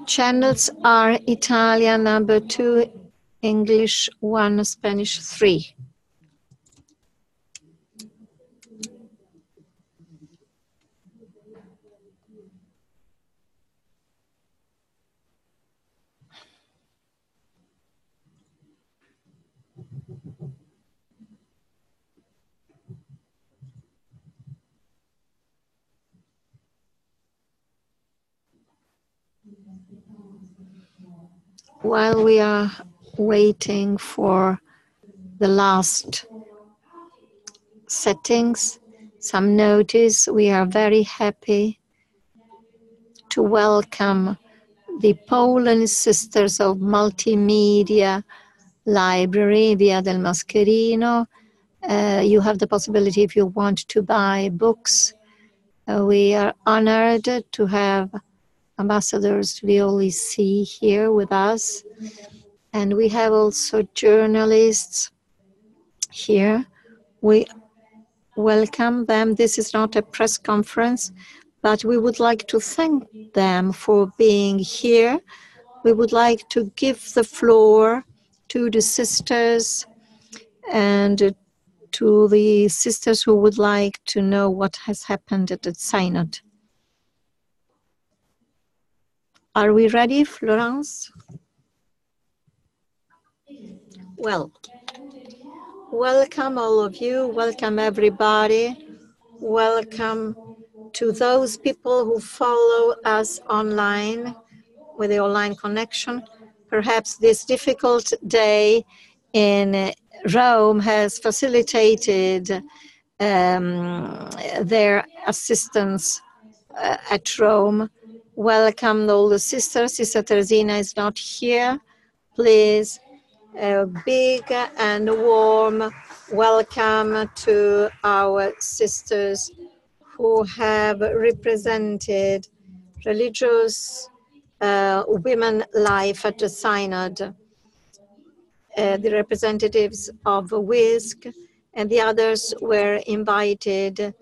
Channels are Italian number 2, English 1, Spanish 3. While we are waiting for the last settings, some notice, we are very happy to welcome the Poland Sisters of Multimedia Library, Via del Mascherino. You have the possibility, if you want to buy books. We are honored to have ambassadors to the OEC here with us. And we have also journalists here. We welcome them. This is not a press conference, but we would like to thank them for being here. We would like to give the floor to the sisters and to the sisters who would like to know what has happened at the Synod. Are we ready, Florence? Well, welcome all of you, welcome everybody, welcome to those people who follow us online with the online connection. Perhaps this difficult day in Rome has facilitated their assistance at Rome. Welcome all the sisters. Sister Teresina is not here. Please, a big and warm welcome to our sisters who have represented religious women life at the Synod, the representatives of UISG, and the others were invited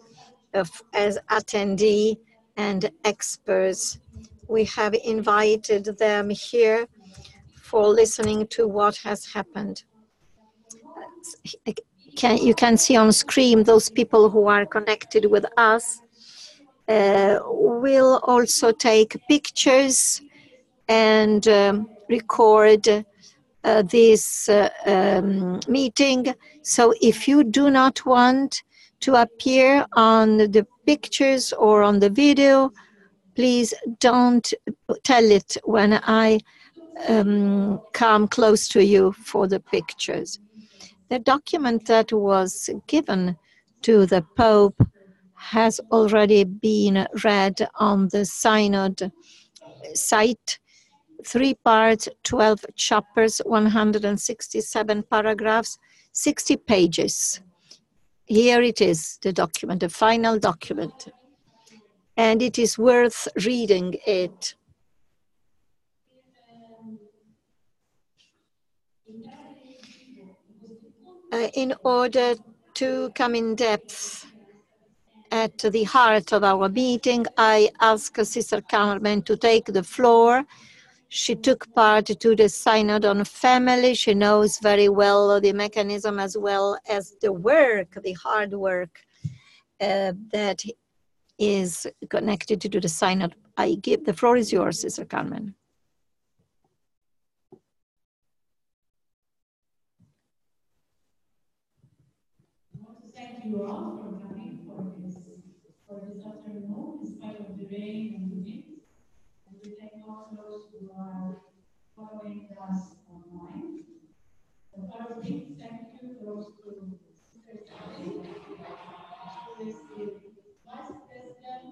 as attendee and experts. We have invited them here for listening to what has happened. You can see on screen those people who are connected with us. We'll also take pictures and record this meeting. So if you do not want to appear on the pictures or on the video, please don't tell it when I come close to you for the pictures. The document that was given to the Pope has already been read on the Synod site. 3 parts, 12 chapters, 167 paragraphs, 60 pages. Here it is, the document, the final document. And it is worth reading it. In order to come in depth at the heart of our meeting, I asked Sister Carmen to take the floor. She took part to the Synod on Family. She knows very well the mechanism as well as the work, the hard work that is connected to the Synod. The floor is yours, Sister Carmen. I want to thank you all for coming for this afternoon, in spite of the rain and the wind. And we thank all those who are following us online. So our big thank you goes to Sister Sally, who is the Vice President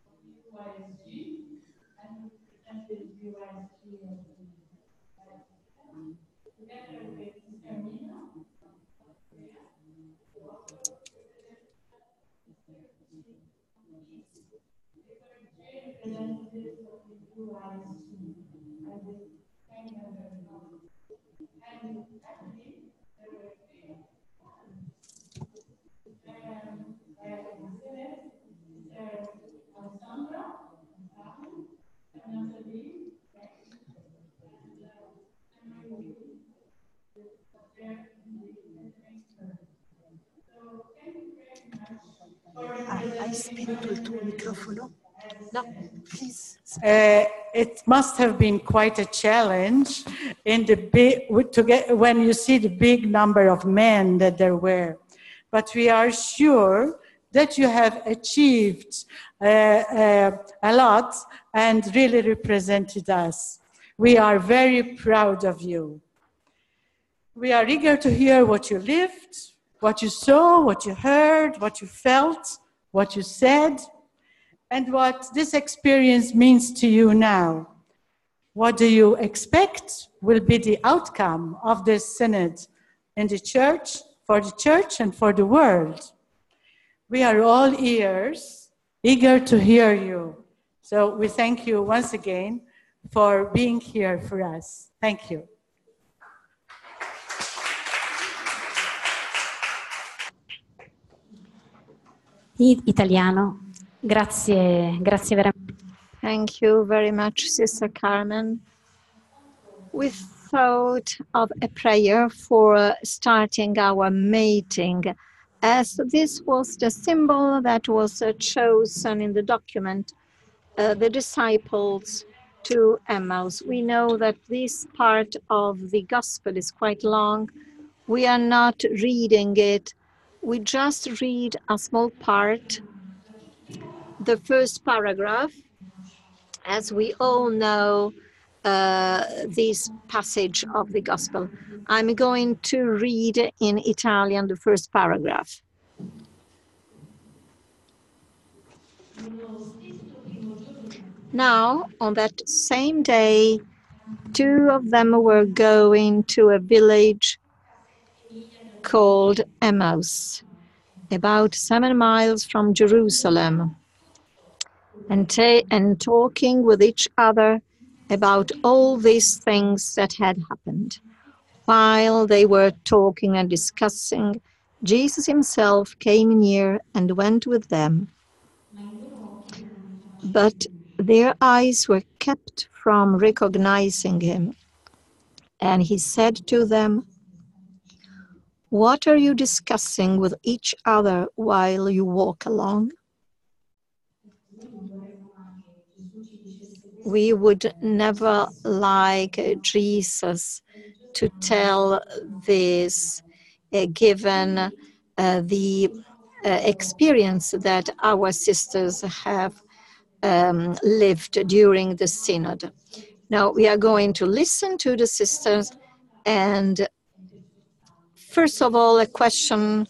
of the UISG and represented UISG together with Sister Nina. Representatives of the UISG and the and actually there were 3 Alessandra Hai spento il tuo microfono? No, please. It must have been quite a challenge in the when you see the big number of men that there were. But we are sure that you have achieved a lot and really represented us. We are very proud of you. We are eager to hear what you lived, what you saw, what you heard, what you felt, what you said, and what this experience means to you now. What do you expect will be the outcome of this synod in the church, for the church, and for the world? We are all ears, eager to hear you. So we thank you once again for being here for us. Thank you. Italiano. Grazie veramente. Thank you very much, Sister Carmen. We thought of a prayer for starting our meeting, as this was the symbol that was chosen in the document, the disciples to Emmaus. We know that this part of the gospel is quite long. We are not reading it. We just read a small part, the first paragraph. As we all know, this passage of the gospel. I'm going to read in Italian the first paragraph. Now, on that same day, two of them were going to a village called Emmaus, about 7 miles from Jerusalem, and talking with each other about all these things that had happened. While they were talking and discussing, Jesus himself came near and went with them. But their eyes were kept from recognizing him. And he said to them, "What are you discussing with each other while you walk along?" We would never like Jesus to tell this, given the experience that our sisters have lived during the synod. Now we are going to listen to the sisters, and first of all, a question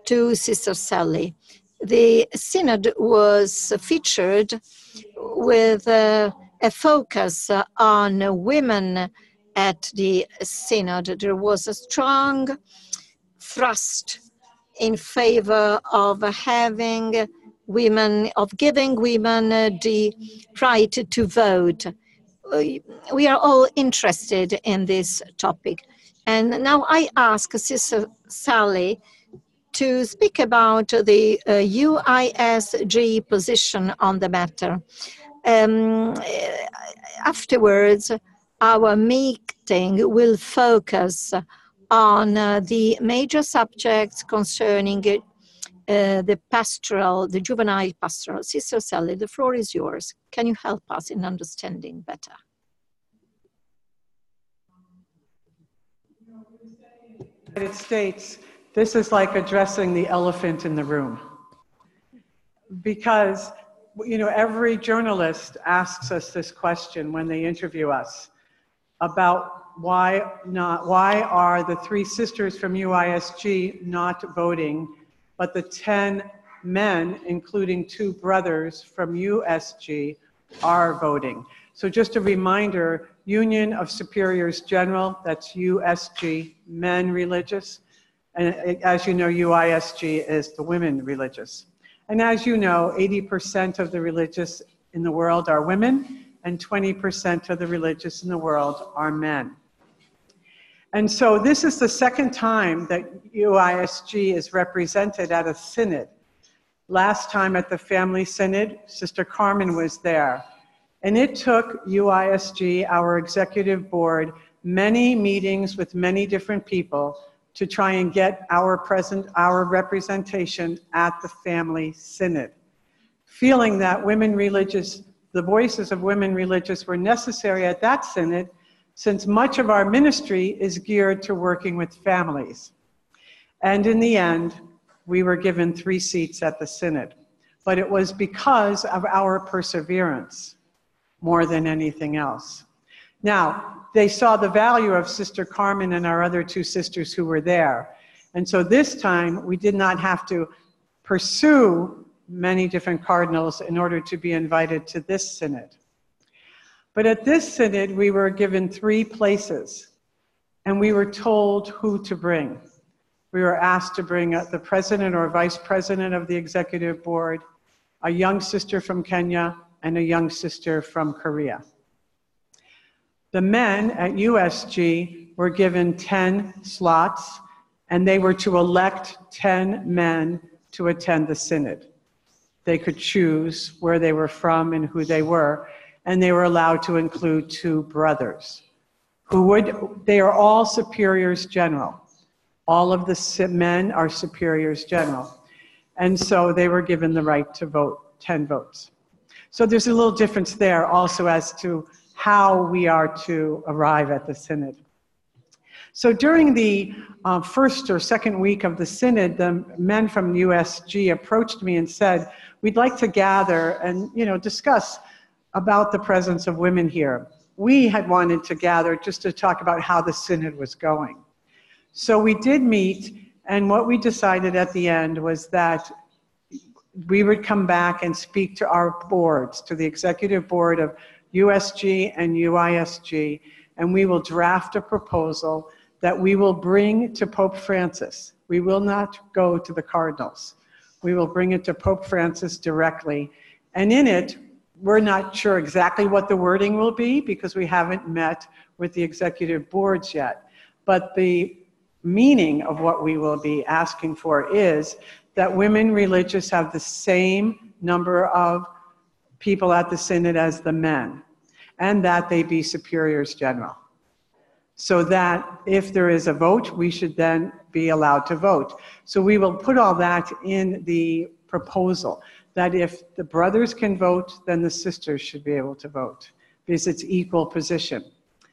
to Sister Sally. The synod was featured with a focus on women at the synod. There was a strong thrust in favor of having women, of giving women the right to vote. We are all interested in this topic. And now I ask Sister Sally to speak about the UISG position on the matter. Afterwards, our meeting will focus on the major subjects concerning the juvenile pastoral. Sister Sally, the floor is yours. Can you help us in understanding better? United States, this is like addressing the elephant in the room. Because, you know, every journalist asks us this question when they interview us about why are the 3 sisters from UISG not voting, but the 10 men, including 2 brothers from USG, are voting. So just a reminder, Union of Superiors General, that's USG, men religious. And as you know, UISG is the women religious. And as you know, 80% of the religious in the world are women, and 20% of the religious in the world are men. And so this is the second time that UISG is represented at a synod. Last time at the Family Synod, Sister Carmen was there. And it took UISG, our executive board, many meetings with many different people to try and get our representation at the Family Synod. feeling that the voices of women religious were necessary at that synod, since much of our ministry is geared to working with families. And in the end, we were given 3 seats at the synod. But it was because of our perseverance more than anything else. Now, they saw the value of Sister Carmen and our other 2 sisters who were there. And so this time, we did not have to pursue many different cardinals in order to be invited to this synod. But at this synod, we were given 3 places, and we were told who to bring. We were asked to bring the president or vice president of the executive board, a young sister from Kenya, and a young sister from Korea. The men at USG were given 10 slots, and they were to elect 10 men to attend the synod. They could choose where they were from and who they were, and they were allowed to include 2 brothers. They are all superiors general. All of the men are superiors general. And so they were given the right to vote, 10 votes. So there's a little difference there also as to how we are to arrive at the synod. So during the first or second week of the synod, the men from USG approached me and said, we'd like to gather and discuss about the presence of women here. We had wanted to gather just to talk about how the synod was going. So we did meet, and what we decided at the end was that we would come back and speak to our boards, to the executive board of USG and UISG, and we will draft a proposal that we will bring to Pope Francis. We will not go to the cardinals. We will bring it to Pope Francis directly. And in it, we're not sure exactly what the wording will be because we haven't met with the executive boards yet. But the meaning of what we will be asking for is that women religious have the same number of people at the synod as the men, and that they be superiors general. So that if there is a vote, we should then be allowed to vote. So we will put all that in the proposal, that if the brothers can vote, then the sisters should be able to vote, because it's equal position,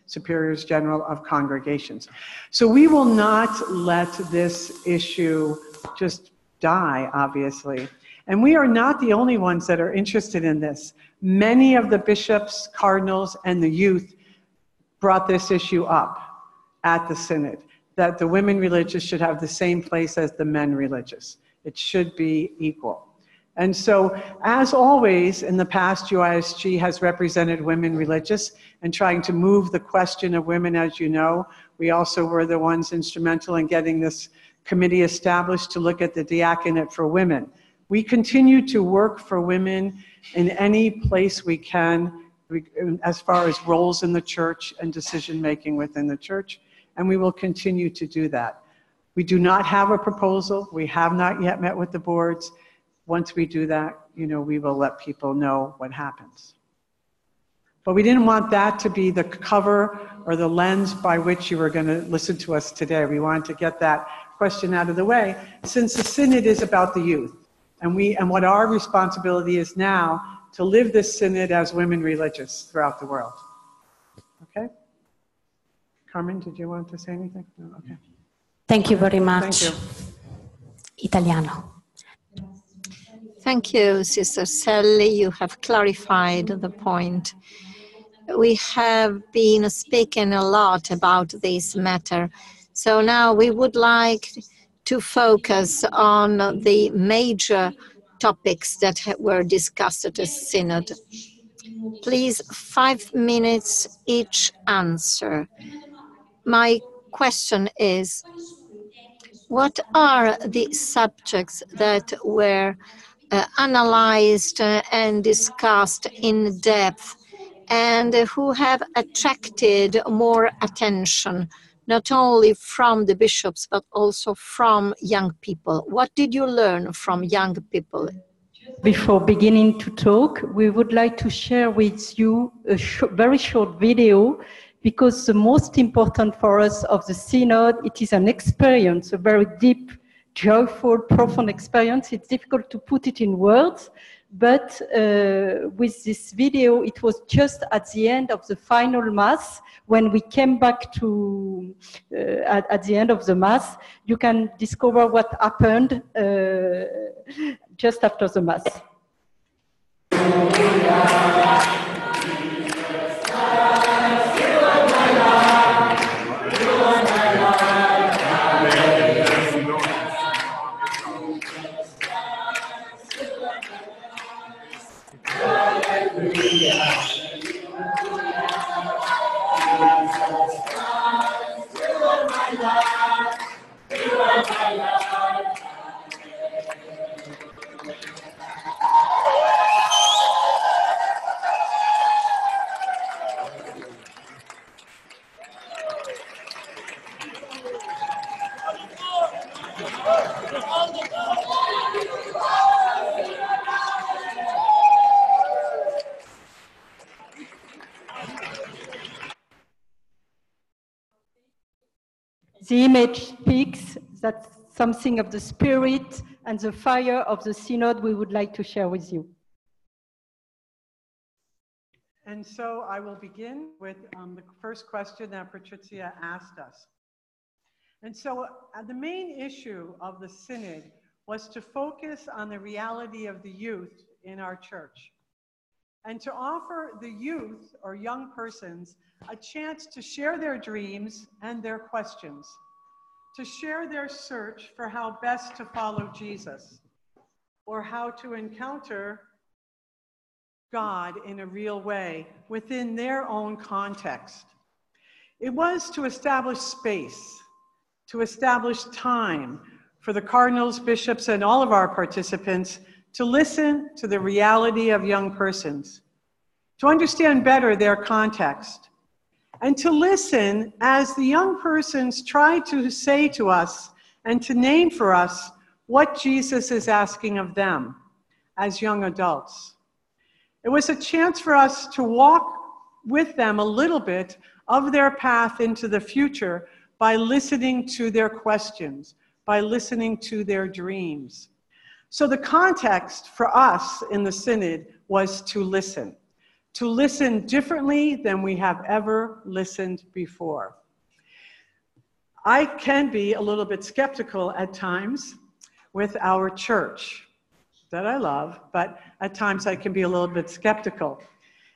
superiors general of congregations. So we will not let this issue just die, obviously. And we are not the only ones that are interested in this. Many of the bishops, cardinals, and the youth brought this issue up at the synod, that the women religious should have the same place as the men religious. It should be equal. And so, as always, in the past, UISG has represented women religious and trying to move the question of women, as you know. We also were the ones instrumental in getting this committee established to look at the diaconate for women. We continue to work for women in any place we can, as far as roles in the church and decision-making within the church, and we will continue to do that. We do not have a proposal. We have not yet met with the boards. Once we do that, we will let people know what happens. But we didn't want that to be the cover or the lens by which you were going to listen to us today. We wanted to get that question out of the way, since the synod is about the youth, and what our responsibility is now to live this synod as women religious throughout the world. Okay? Carmen, did you want to say anything? No? Okay. Thank you very much. Thank you. Italiano. Thank you, Sister Sally. You have clarified the point. We have been speaking a lot about this matter. So now we would like to focus on the major topics that were discussed at the synod. Please, 5 minutes each answer. My question is, what are the subjects that were analyzed and discussed in depth, and who have attracted more attention, not only from the bishops, but also from young people? What did you learn from young people? Before beginning to talk, we would like to share with you a very short video, because the most important for us of the Synod, it is an experience, a very deep, joyful, profound experience. It's difficult to put it in words, But with this video, it was just at the end of the final Mass. When we came back to, at the end of the Mass, you can discover what happened just after the Mass. The image speaks. That's something of the spirit and the fire of the Synod we would like to share with you. And so I will begin with the first question that Patrizia asked us. And so the main issue of the Synod was to focus on the reality of the youth in our church and to offer the youth or young persons a chance to share their dreams and their questions, to share their search for how best to follow Jesus or how to encounter God in a real way within their own context. It was to establish space, to establish time for the cardinals, bishops, and all of our participants to listen to the reality of young persons, to understand better their context, and to listen as the young persons try to say to us and to name for us what Jesus is asking of them as young adults. It was a chance for us to walk with them a little bit of their path into the future by listening to their questions, by listening to their dreams. So the context for us in the Synod was to listen differently than we have ever listened before. I can be a little bit skeptical at times with our church that I love, but at times I can be a little bit skeptical.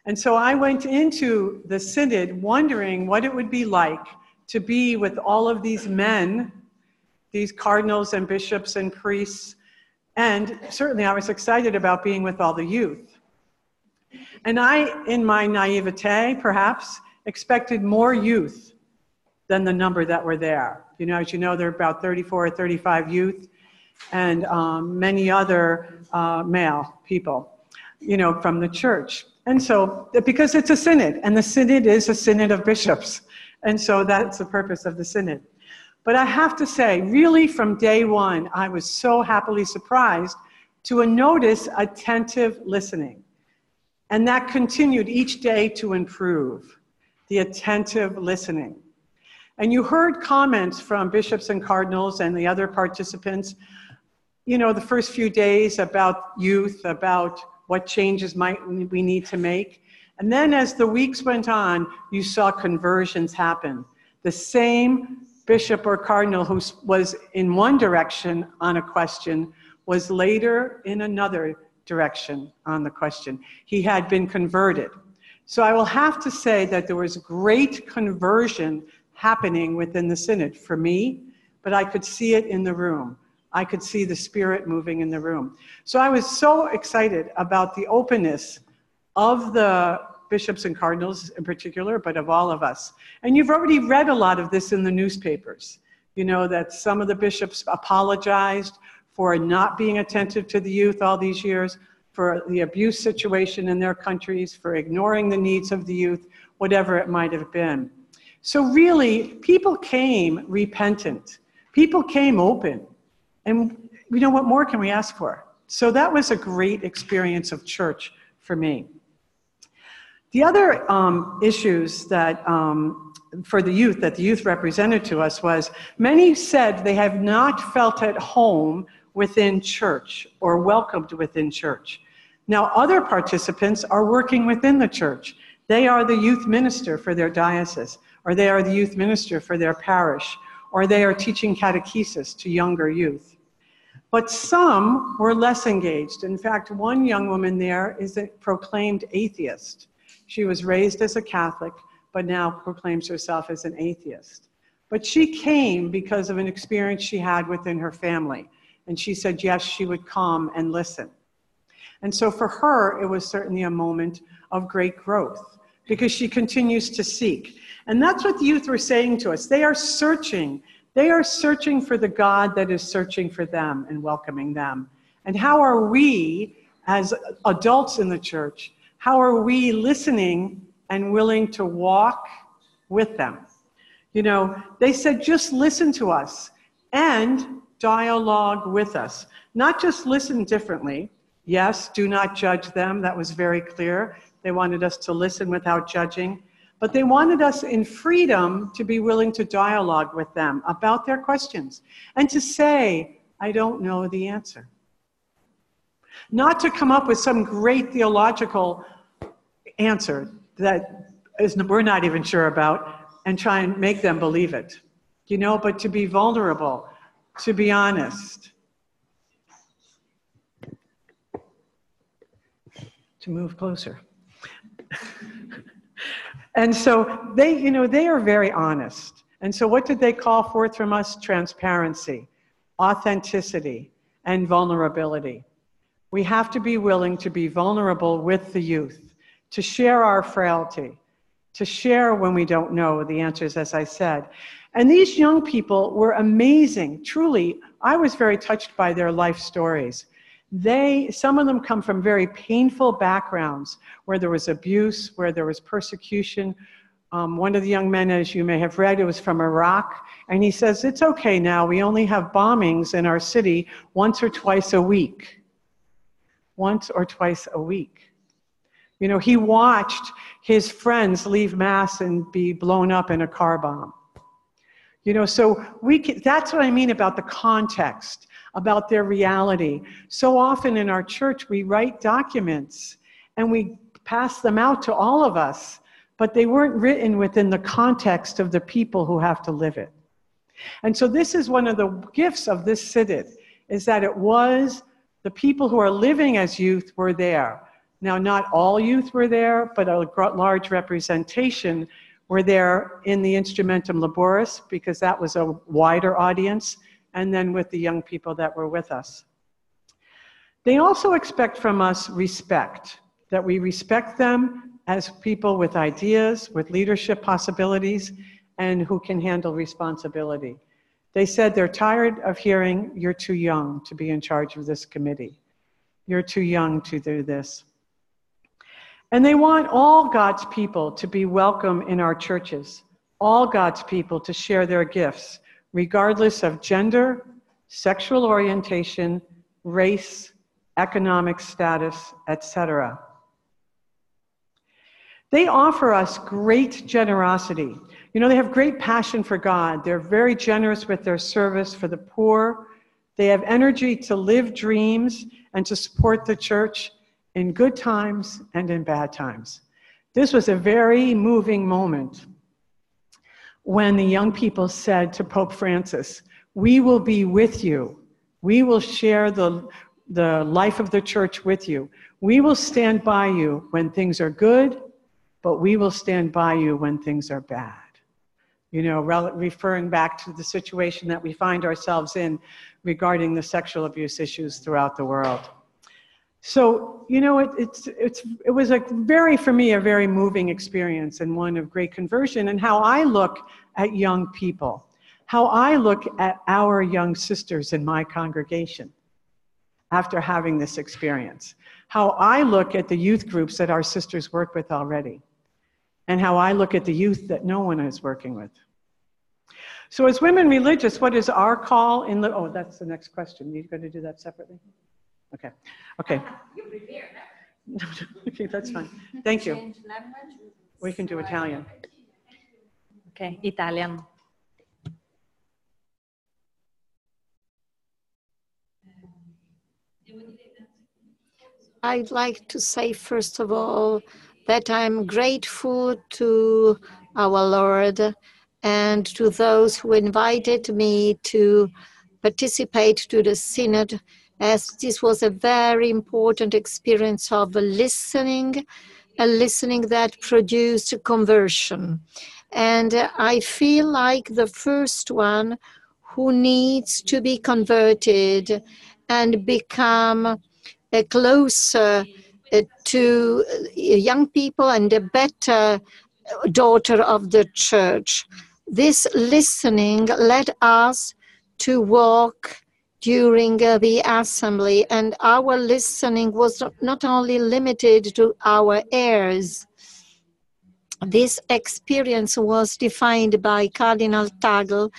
And so I went into the Synod wondering what it would be like to be with all of these men, these cardinals and bishops and priests, and certainly I was excited about being with all the youth. And I, in my naivete, perhaps, expected more youth than the number that were there. You know, as you know, there are about 34 or 35 youth and many other male people, you know, from the church. And so, because it's a Synod, and the Synod is a Synod of bishops. And so that's the purpose of the Synod. But I have to say, really from day one, I was so happily surprised to notice attentive listening. And that continued each day to improve, the attentive listening. And you heard comments from bishops and cardinals and the other participants, you know, the first few days about youth, about what changes might we need to make. And then as the weeks went on, you saw conversions happen. The same bishop or cardinal who was in one direction on a question was later in another direction on the question. He had been converted. So I will have to say that there was great conversion happening within the Synod for me, but I could see it in the room. I could see the Spirit moving in the room. So I was so excited about the openness of the bishops and cardinals in particular, but of all of us. And you've already read a lot of this in the newspapers. You know that some of the bishops apologized for not being attentive to the youth all these years, for the abuse situation in their countries, for ignoring the needs of the youth, whatever it might have been. So really, people came repentant. People came open. And you know, what more can we ask for? So that was a great experience of church for me. The other issues that for the youth that the youth represented to us was many said they have not felt at home within church or welcomed within church. Now, other participants are working within the church. They are the youth minister for their diocese, or they are the youth minister for their parish, or they are teaching catechesis to younger youth. But some were less engaged. In fact, one young woman there is a proclaimed atheist. She was raised as a Catholic, but now proclaims herself as an atheist. But she came because of an experience she had within her family. And she said, yes, she would come and listen. And so for her, it was certainly a moment of great growth because she continues to seek. And that's what the youth were saying to us. They are searching. They are searching for the God that is searching for them and welcoming them. And how are we, as adults in the church, how are we listening and willing to walk with them? You know, they said, just listen to us and dialogue with us. Not just listen differently. Yes, do not judge them. That was very clear. They wanted us to listen without judging. But they wanted us in freedom to be willing to dialogue with them about their questions and to say, I don't know the answer. Not to come up with some great theological answer that we're not even sure about and try and make them believe it, you know, but to be vulnerable, to be honest, to move closer. And so they, you know, they are very honest. And so what did they call forth from us? Transparency, authenticity, and vulnerability. We have to be willing to be vulnerable with the youth, to share our frailty, to share when we don't know the answers, as I said. And these young people were amazing. Truly, I was very touched by their life stories. Some of them come from very painful backgrounds where there was abuse, where there was persecution. One of the young men, as you may have read, it was from Iraq. And he says, it's okay now. We only have bombings in our city once or twice a week. Once or twice a week. You know, he watched his friends leave Mass and be blown up in a car bomb. You know, so that's what I mean about the context, about their reality. So often in our church, we write documents and we pass them out to all of us, but they weren't written within the context of the people who have to live it. And so this is one of the gifts of this synod, is that it was the people who are living as youth were there. Now, not all youth were there, but a large representation were there in the Instrumentum Laboris, because that was a wider audience, and then with the young people that were with us. They also expect from us respect, that we respect them as people with ideas, with leadership possibilities, and who can handle responsibility. They said they're tired of hearing, you're too young to be in charge of this committee. You're too young to do this. And they want all God's people to be welcome in our churches, all God's people to share their gifts, regardless of gender, sexual orientation, race, economic status, etc. They offer us great generosity. You know, they have great passion for God. They're very generous with their service for the poor. They have energy to live dreams and to support the church in good times and in bad times. This was a very moving moment when the young people said to Pope Francis, we will be with you. We will share the life of the church with you. We will stand by you when things are good, but we will stand by you when things are bad. You know, referring back to the situation that we find ourselves in regarding the sexual abuse issues throughout the world. So, you know, it was for me, a very moving experience and one of great conversion, and how I look at young people, how I look at our young sisters in my congregation after having this experience, how I look at the youth groups that our sisters work with already, and how I look at the youth that no one is working with. So as women religious, what is our call in the, oh, that's the next question. You're going to do that separately? Okay. Okay. Okay, that's fine. Thank you. We can do Italian. Okay, Italian. I'd like to say, first of all, that I'm grateful to our Lord and to those who invited me to participate to the Synod, as this was a very important experience of listening, a listening that produced conversion. And I feel like the first one who needs to be converted and become closer to young people and a better daughter of the church. This listening led us to walk during the assembly, and our listening was not only limited to our ears. This experience was defined by Cardinal Tagle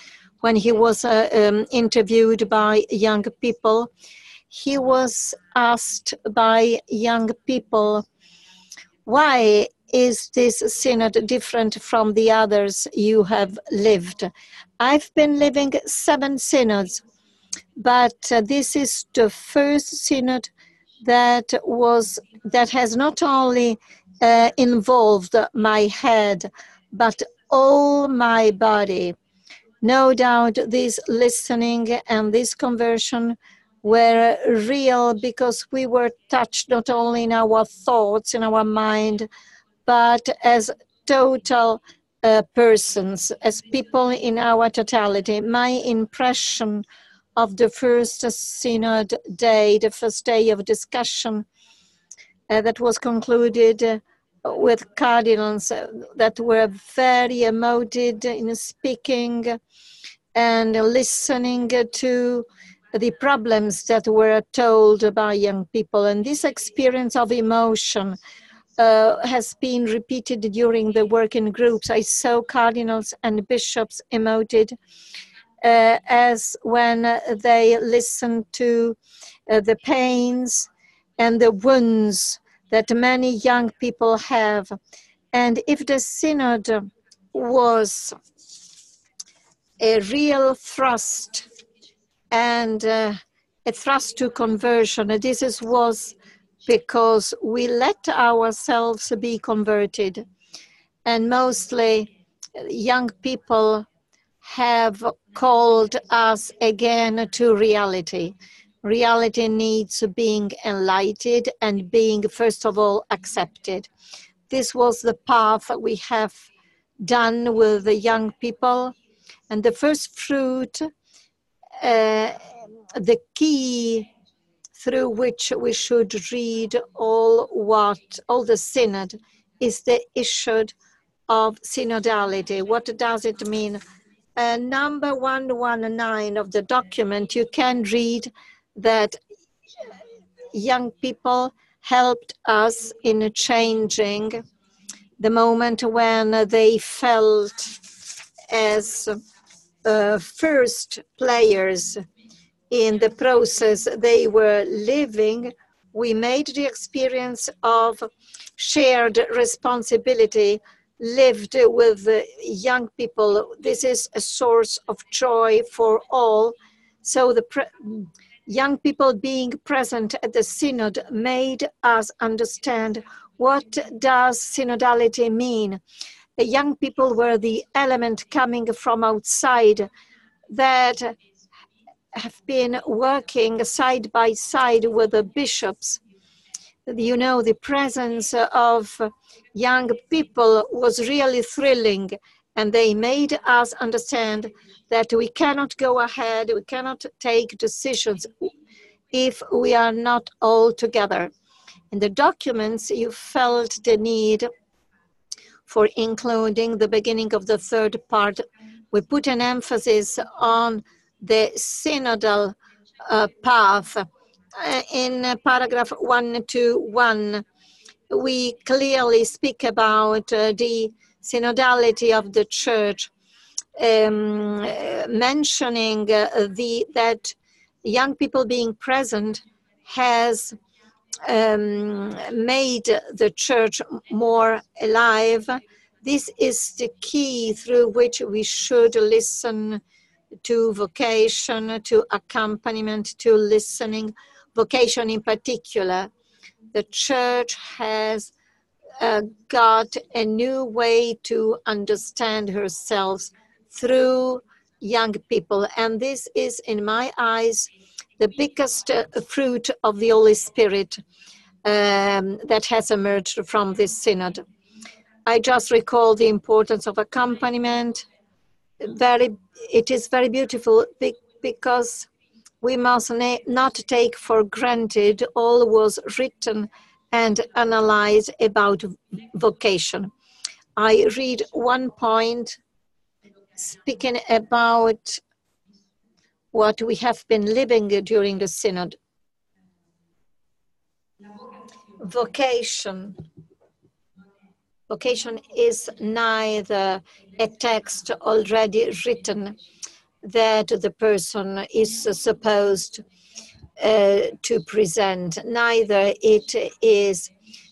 when he was interviewed by young people. He was asked by young people, why is this synod different from the others you have lived? I've been living 7 synods, but this is the first synod that has not only involved my head, but all my body. No doubt this listening and this conversion were real because we were touched not only in our thoughts, in our mind, but as total persons, as people in our totality. My impression of the first synod day, the first day of discussion that was concluded with cardinals that were very emoted in speaking and listening to the problems that were told by young people. And this experience of emotion has been repeated during the working groups. I saw cardinals and bishops emoted as when they listened to the pains and the wounds that many young people have. And if the synod was a real thrust and a thrust to conversion, this was because we let ourselves be converted. And mostly young people have called us again to reality. Reality needs being enlightened and being, first of all, accepted. This was the path we have done with the young people. And the first fruit, the key through which we should read all the synod, is the issue of synodality. What does it mean? Number 119 of the document, you can read that young people helped us in changing the moment when they felt as first players in the process they were living. We made the experience of shared responsibility lived with young people. This is a source of joy for all. So the young people being present at the synod made us understand what does synodality mean. The young people were the element coming from outside that have been working side by side with the bishops. You know, the presence of young people was really thrilling, and they made us understand that we cannot go ahead, we cannot take decisions if we are not all together. In the documents, you felt the need for including the beginning of the third part. We put an emphasis on the synodal path. In paragraph 121, we clearly speak about the synodality of the church, mentioning that young people being present has made the church more alive. This is the key through which we should listen to vocation, to accompaniment, to listening, vocation in particular. the church has got a new way to understand herself through young people. And this is, in my eyes, the biggest fruit of the Holy Spirit that has emerged from this synod. I just recall the importance of accompaniment. It is very beautiful because we must not take for granted all was written and analyzed about vocation. I read one point speaking about what we have been living during the synod. Vocation is neither a text already written that the person is supposed to present, neither it is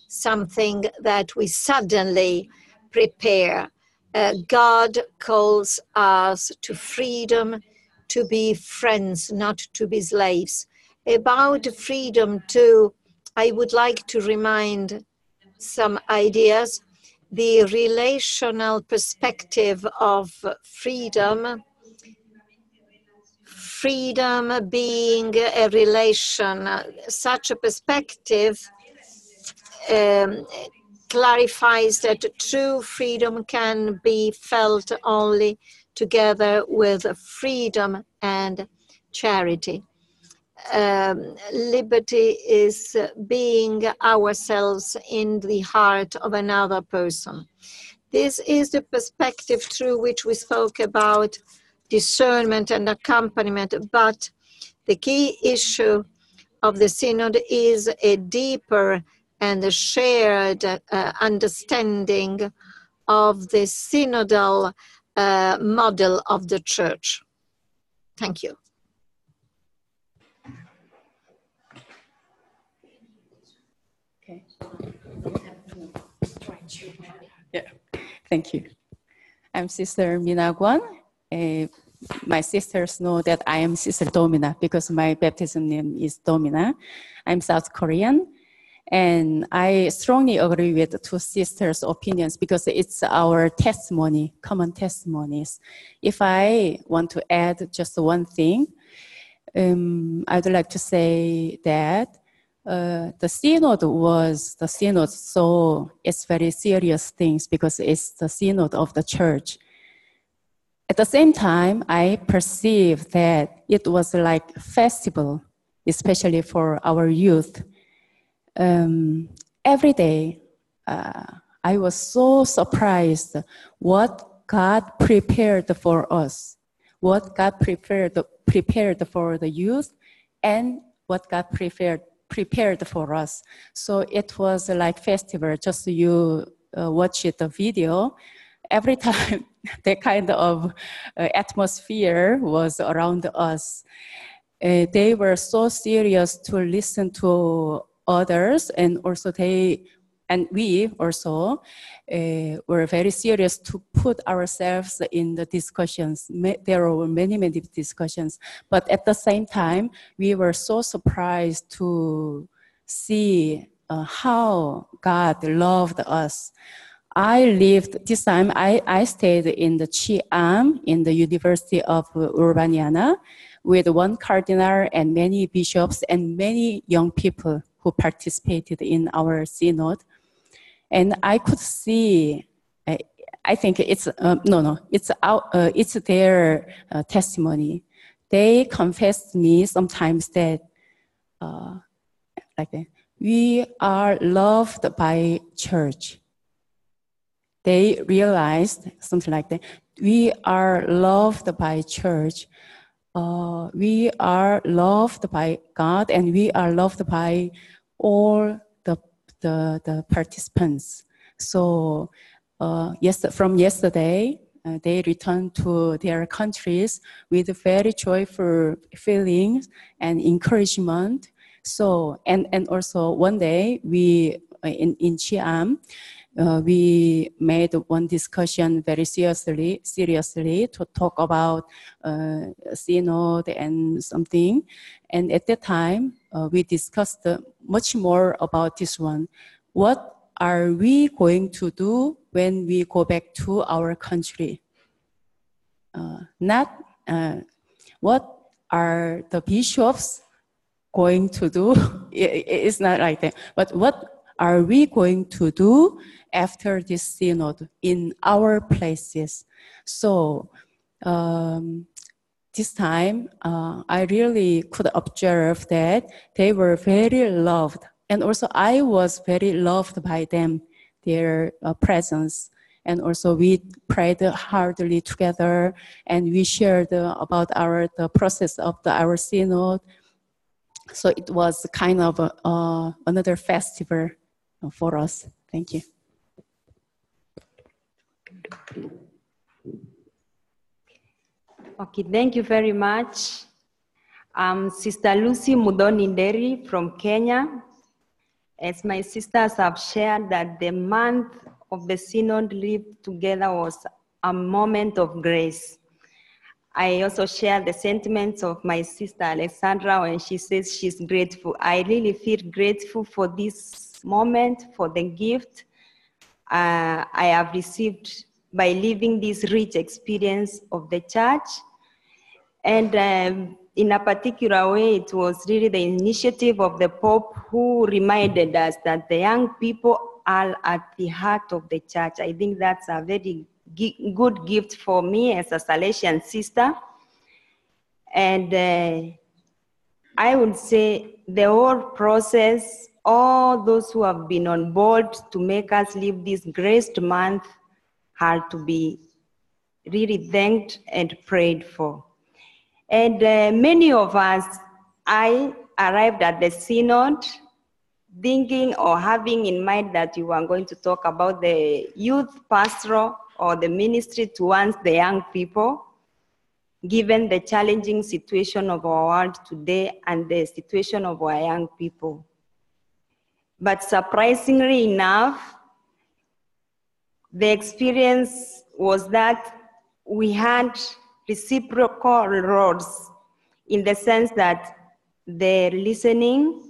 something that we suddenly prepare. God calls us to freedom, to be friends, not to be slaves. About freedom too, I would like to remind some ideas. The relational perspective of freedom being a relation, such a perspective clarifies that true freedom can be felt only together with freedom and charity. Liberty is being ourselves in the heart of another person. This is the perspective through which we spoke about discernment and accompaniment, but the key issue of the synod is a deeper and a shared understanding of the synodal model of the church. Thank you. Okay. Yeah. Thank you. I'm Sister Mina Guan. My sisters know that I am Sister Domina because my baptism name is Domina. I'm South Korean. And I strongly agree with two sisters' opinions because it's our testimony, common testimonies. If I want to add just one thing, I'd like to say that the synod was the synod, so it's very serious things because it's the synod of the church. At the same time, I perceive that it was like a festival, especially for our youth. Every day, I was so surprised what God prepared for us, what God prepared for the youth, and what God prepared for us. So it was like festival. Just you watch the video. Every time, the kind of atmosphere was around us. They were so serious to listen to others, and also we also were very serious to put ourselves in the discussions. There were many discussions, but at the same time, we were so surprised to see how God loved us. This time I stayed in the Chiam, in the University of Urbaniana, with one cardinal and many bishops and many young people who participated in our synod. And I could see, I think it's, it's their testimony. They confessed me sometimes that, we are loved by church. They realized something like that. We are loved by church. We are loved by God, and we are loved by all the participants. So from yesterday, they returned to their countries with very joyful feelings and encouragement. So and also one day we in Chiam, we made one discussion very seriously to talk about Synod and something. And at that time, we discussed much more about this one. What are we going to do when we go back to our country? Not what are the bishops going to do? It's not like that. But what are we going to do after this synod in our places? So this time, I really could observe that they were very loved. And also I was very loved by them, their presence. And also we prayed hardly together, and we shared about the process of our synod. So it was kind of another festival for us. Thank you. Okay, thank you very much. Sister Lucy Mudhoni from Kenya. As my sisters have shared that the month of the synod lived together was a moment of grace. I also share the sentiments of my sister Alexandra when she says she's grateful. I really feel grateful for this moment, for the gift I have received by living this rich experience of the church. And in a particular way, it was really the initiative of the Pope who reminded us that the young people are at the heart of the church. I think that's a very good gift for me as a Salesian sister. And I would say the whole process, all those who have been on board to make us live this graced month are to be really thanked and prayed for. And many of us, I arrived at the synod thinking or having in mind that you are going to talk about the youth pastoral or the ministry towards the young people, given the challenging situation of our world today and the situation of our young people. But surprisingly enough, the experience was that we had reciprocal roles in the sense that they're listening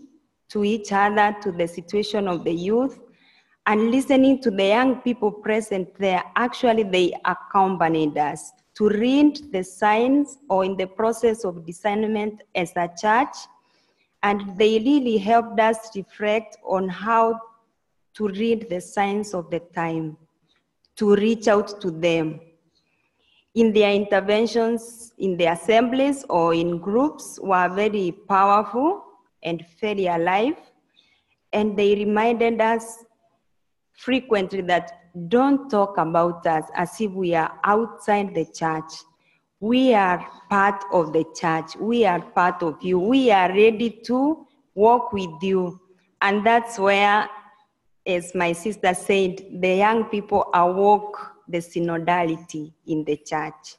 to each other, to the situation of the youth, and listening to the young people present there. Actually, they accompanied us to read the signs or in the process of discernment as a church, and they really helped us reflect on how to read the signs of the time, to reach out to them. In their interventions in the assemblies or in groups were very powerful and very alive. And they reminded us frequently that don't talk about us as if we are outside the church. We are part of the church. We are part of you. We are ready to walk with you. And that's where, as my sister said, the young people awoke the synodality in the church.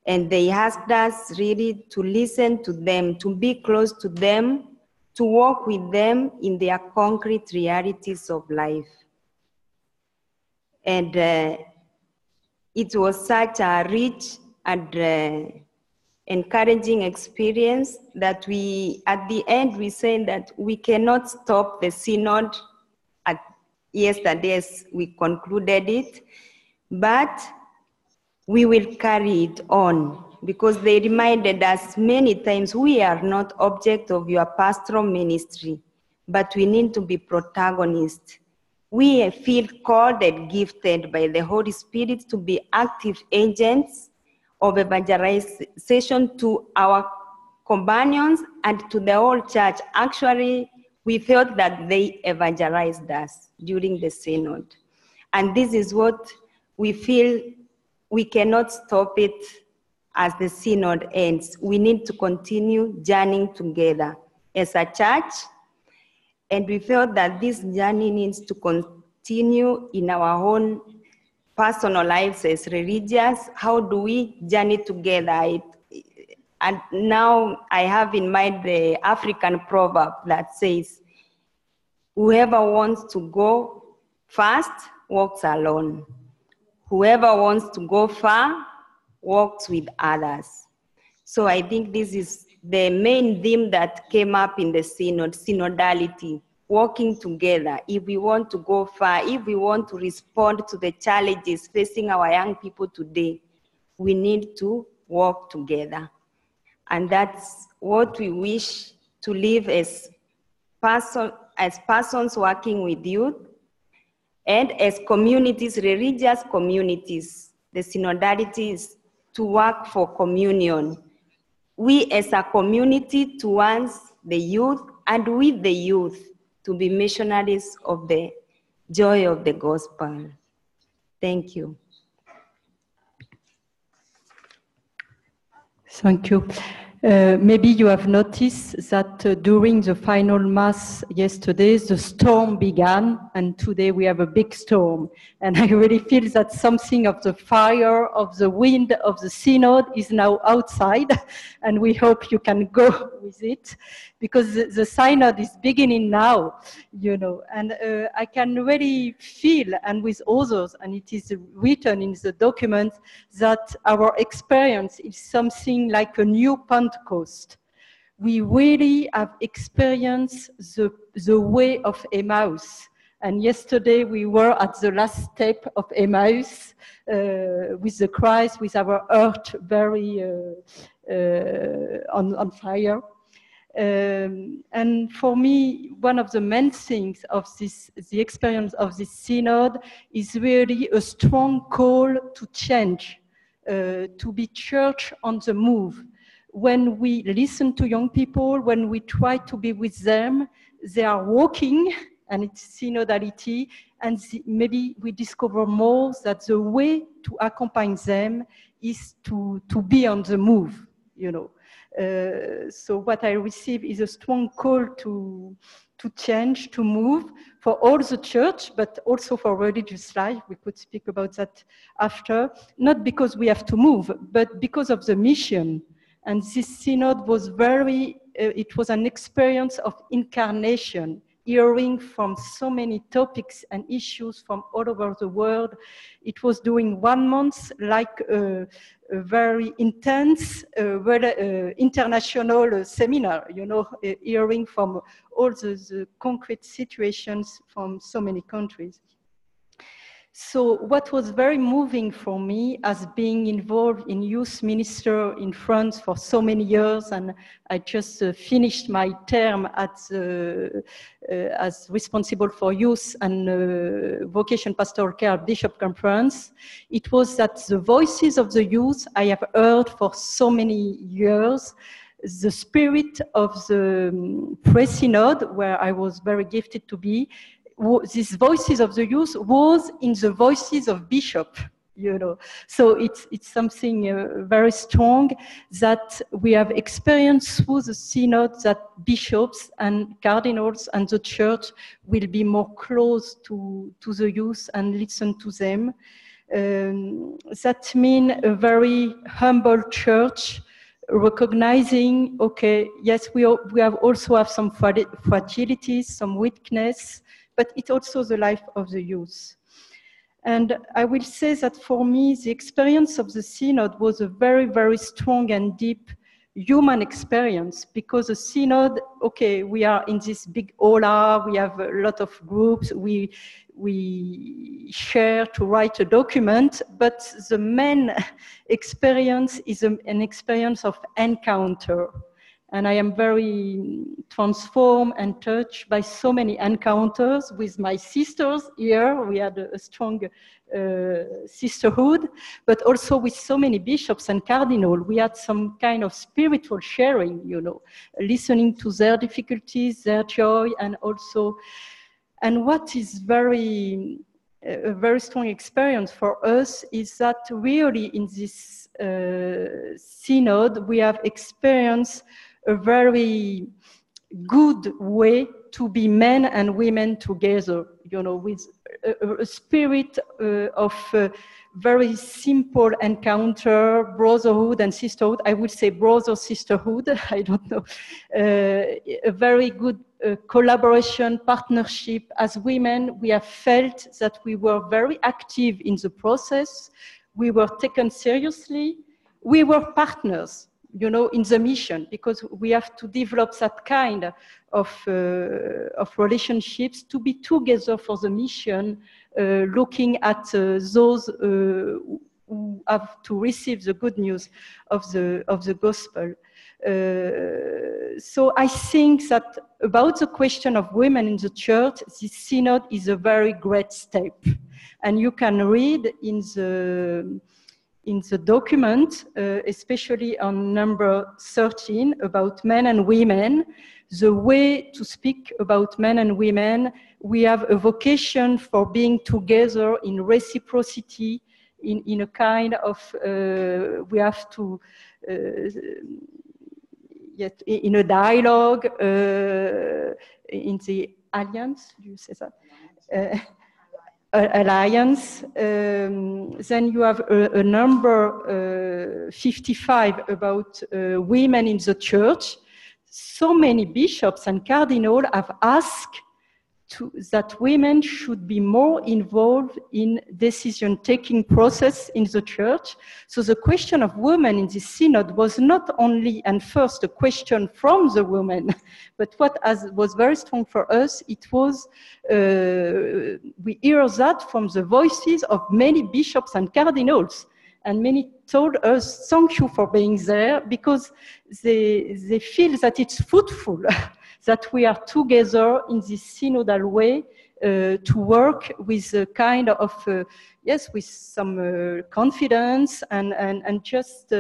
And they asked us really to listen to them, to be close to them, to walk with them in their concrete realities of life. And it was such a rich and encouraging experience that we, at the end, we said that we cannot stop the synod at yesterday as we concluded it, but we will carry it on because they reminded us many times we are not object of your pastoral ministry, but we need to be protagonists. We feel called and gifted by the Holy Spirit to be active agents of evangelization to our companions and to the whole church. Actually, we felt that they evangelized us during the synod. And this is what we feel we cannot stop it as the synod ends. We need to continue journeying together as a church. And we felt that this journey needs to continue in our own personal lives as religious. How do we journey together? And now I have in mind the African proverb that says, whoever wants to go fast walks alone. Whoever wants to go far walks with others. So I think this is the main theme that came up in the synod, synodality, working together. If we want to go far, if we want to respond to the challenges facing our young people today, we need to work together. And that's what we wish to live as persons working with youth, and as communities, religious communities. The synodality is to work for communion. We as a community towards the youth and with the youth to be missionaries of the joy of the gospel. Thank you. Thank you. Maybe you have noticed that during the final mass yesterday, the storm began, and today we have a big storm. And I really feel that something of the fire, of the wind, of the synod is now outside, and we hope you can go with it, because the synod is beginning now, you know, and I can really feel, and with others, and it is written in the document, that our experience is something like a new Pentecost. We really have experienced the way of Emmaus. And yesterday we were at the last step of Emmaus with the Christ, with our heart very on fire. And for me, one of the main things of the experience of this synod is really a strong call to change, to be church on the move. When we listen to young people, when we try to be with them, they are walking, and it's synodality, and maybe we discover more that the way to accompany them is to be on the move, you know. So what I receive is a strong call to change, to move for all the church, but also for religious life. We could speak about that after, not because we have to move, but because of the mission. And this synod was it was an experience of incarnation, hearing from so many topics and issues from all over the world. It was during 1 month, like a very intense international seminar, you know, hearing from all the concrete situations from so many countries. So what was very moving for me, as being involved in youth minister in France for so many years, and I just finished my term as responsible for youth and vocation pastoral care Bishop Conference, it was that the voices of the youth I have heard for so many years. The spirit of the pre-synod, where I was very gifted to be, these voices of the youth was in the voices of bishop, you know. So it's something very strong that we have experienced through the synod, that bishops and cardinals and the church will be more close to the youth and listen to them. That means a very humble church, recognizing, okay, yes, we also have some fragilities, some weakness, but it's also the life of the youth. And I will say that for me, the experience of the synod was a very, very strong and deep human experience, because the synod, okay, we are in this big aula, we have a lot of groups, we share to write a document, but the main experience is an experience of encounter. And I am very transformed and touched by so many encounters with my sisters here. We had a strong sisterhood, but also with so many bishops and cardinals. We had some kind of spiritual sharing, you know, listening to their difficulties, their joy, and also, and what is a very strong experience for us is that really in this synod, we have experienced a very good way to be men and women together, you know, with a spirit of very simple encounter, brotherhood and sisterhood. I would say brother sisterhood. I don't know. A very good collaboration, partnership. As women, we have felt that we were very active in the process. We were taken seriously. We were partners, you know, in the mission, because we have to develop that kind of relationships to be together for the mission, looking at those who have to receive the good news of the gospel. So I think that about the question of women in the church, this synod is a very great step. And you can read in the document, especially on number 13, about men and women, the way to speak about men and women. We have a vocation for being together in reciprocity, in a kind of, we have to, yet in a dialogue, in the alliance, do you say that? Alliance. Then you have a number 55 about women in the church. So many bishops and cardinals have asked that women should be more involved in decision-taking process in the church. So the question of women in this synod was not only and first a question from the women, but what was very strong for us, it was, we hear that from the voices of many bishops and cardinals. And many told us, thank you for being there, because they feel that it's fruitful, that we are together in this synodal way to work with a kind of, yes, with some confidence and just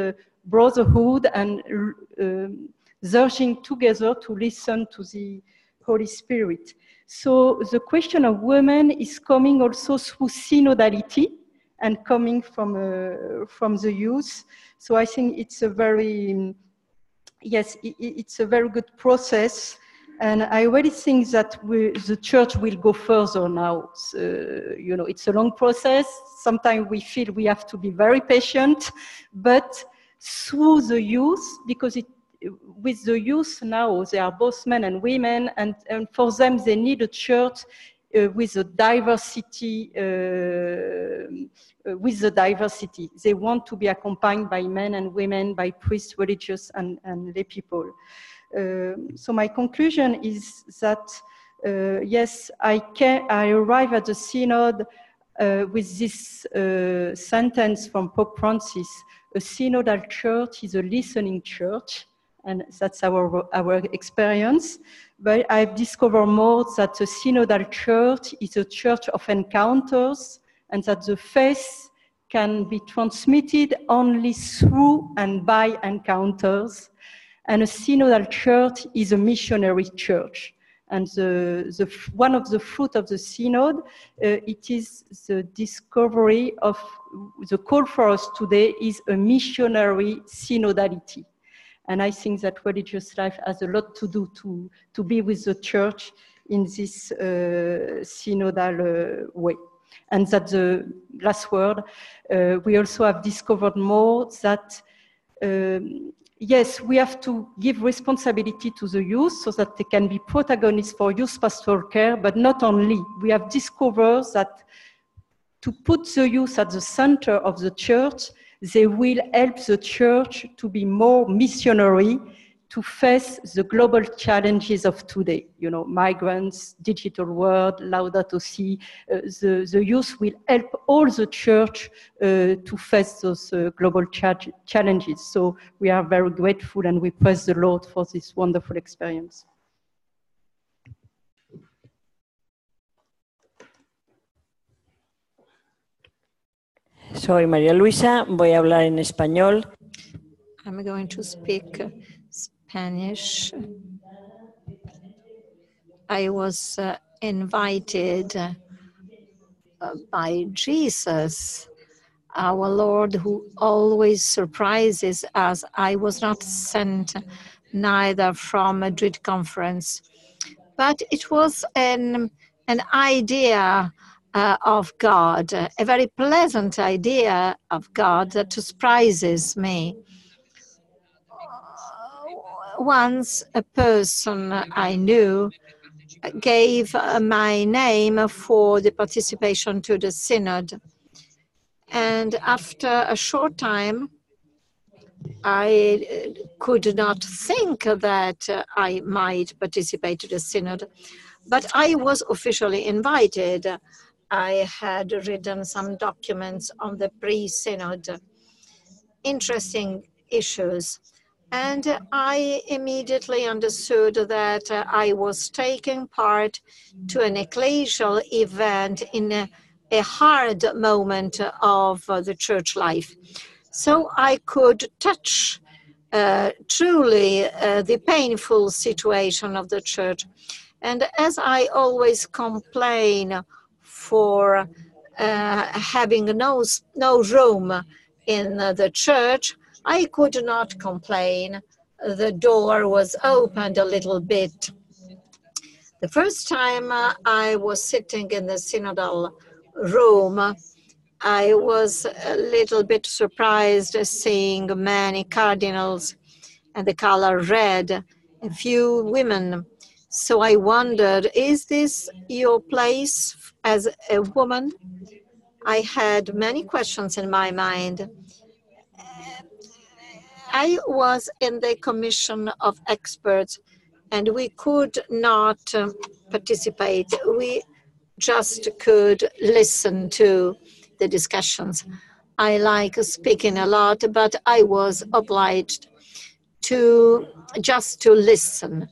brotherhood and searching together to listen to the Holy Spirit. So the question of women is coming also through synodality and coming from the youth. So I think it's a very, yes, it's a very good process. And I really think that the church will go further now. You know, it's a long process. Sometimes we feel we have to be very patient, but through the youth, because with the youth now, they are both men and women, and for them, they need a church with a diversity, They want to be accompanied by men and women, by priests, religious, and lay people. So my conclusion is that, yes, I arrive at the synod with this sentence from Pope Francis: a synodal church is a listening church, and that's our experience. But I've discovered more that the synodal church is a church of encounters, and that the faith can be transmitted only through and by encounters. And a synodal church is a missionary church. And one of the fruit of the synod, it is the discovery of, the call for us today is a missionary synodality. And I think that religious life has a lot to do to be with the church in this synodal way. And that the last word, we also have discovered more that yes, we have to give responsibility to the youth so that they can be protagonists for youth pastoral care, but not only. We have discovered that to put the youth at the center of the church, they will help the church to be more missionary, to face the global challenges of today. You know, migrants, digital world, Laudato Si. The youth will help all the church to face those global challenges. So we are very grateful and we praise the Lord for this wonderful experience. Soy María Luisa, voy a hablar en español. I'm going to speak Spanish. I was invited by Jesus, our Lord, who always surprises us. I was not sent neither from Madrid conference, but it was an idea of God, a very pleasant idea of God that surprises me. Once a person I knew gave my name for the participation to the synod. And after a short time, I could not think that I might participate to the synod, but I was officially invited. I had written some documents on the pre-synod, interesting issues. And I immediately understood that I was taking part to an ecclesial event in a hard moment of the church life. So I could touch truly the painful situation of the church. And as I always complain for having no room in the church, I could not complain. The door was opened a little bit. The first time I was sitting in the synodal room, I was a little bit surprised seeing many cardinals and the color red, a few women. So I wondered, is this your place as a woman? I had many questions in my mind. I was in the commission of experts and we could not participate. We just could listen to the discussions. I like speaking a lot, but I was obliged to just to listen.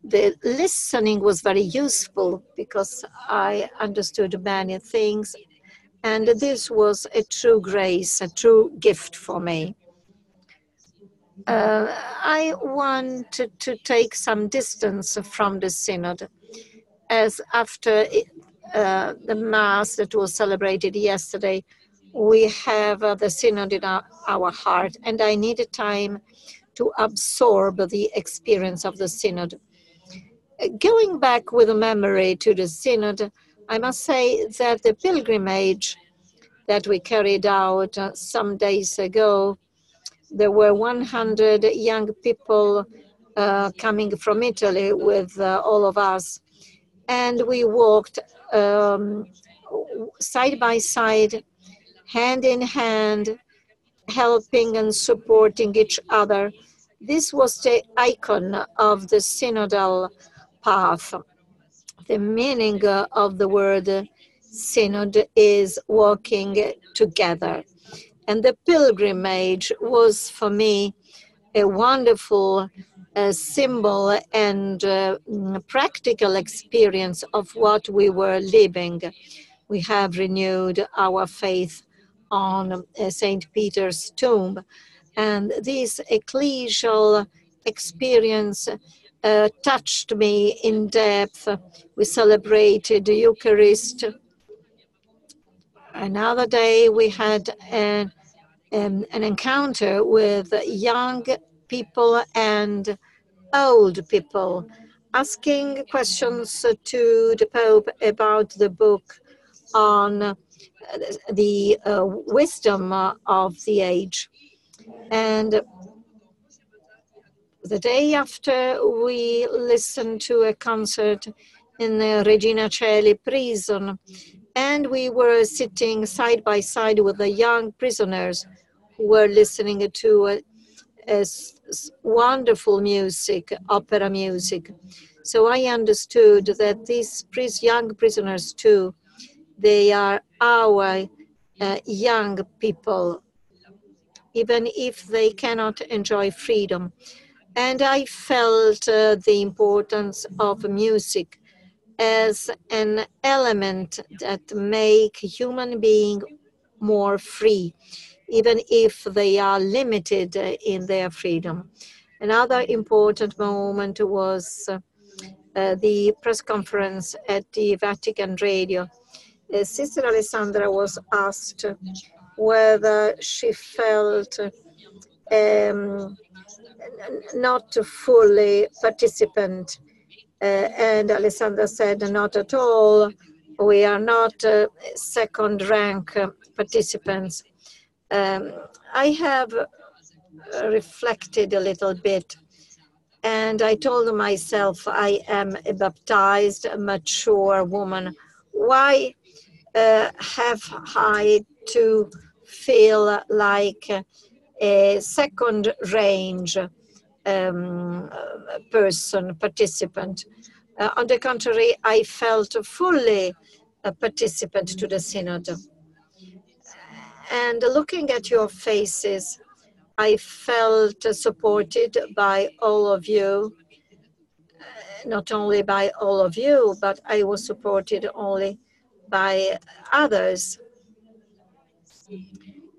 The listening was very useful because I understood many things, and this was a true grace, a true gift for me. I wanted to take some distance from the synod, as after the Mass that was celebrated yesterday, we have the synod in our heart, and I needed time to absorb the experience of the synod. Going back with a memory to the synod, I must say that the pilgrimage that we carried out some days ago, there were 100 young people coming from Italy with all of us. And we walked side by side, hand in hand, helping and supporting each other. This was the icon of the synodal path. The meaning of the word synod is walking together. And the pilgrimage was for me a wonderful symbol and practical experience of what we were living. We have renewed our faith on St. Peter's tomb. And this ecclesial experience touched me in depth. We celebrated the Eucharist. Another day we had an encounter with young people and old people, asking questions to the Pope about the book on the wisdom of the age. And the day after, we listened to a concert in the Regina Coeli prison, and we were sitting side by side with the young prisoners who were listening to wonderful music, opera music. So I understood that these young prisoners too, they are our young people, even if they cannot enjoy freedom. And I felt the importance of music as an element that make human being more free, even if they are limited in their freedom. Another important moment was the press conference at the Vatican Radio. Sister Alessandra was asked whether she felt not fully participant, and Alessandra said not at all. We are not second-rank participants. I have reflected a little bit, and I told myself I am a baptized, mature woman. Why have I to feel like a second-range person, participant? On the contrary, I felt fully a participant to the Synod. And looking at your faces, I felt supported by all of you. Not only by all of you, but I was supported only by others.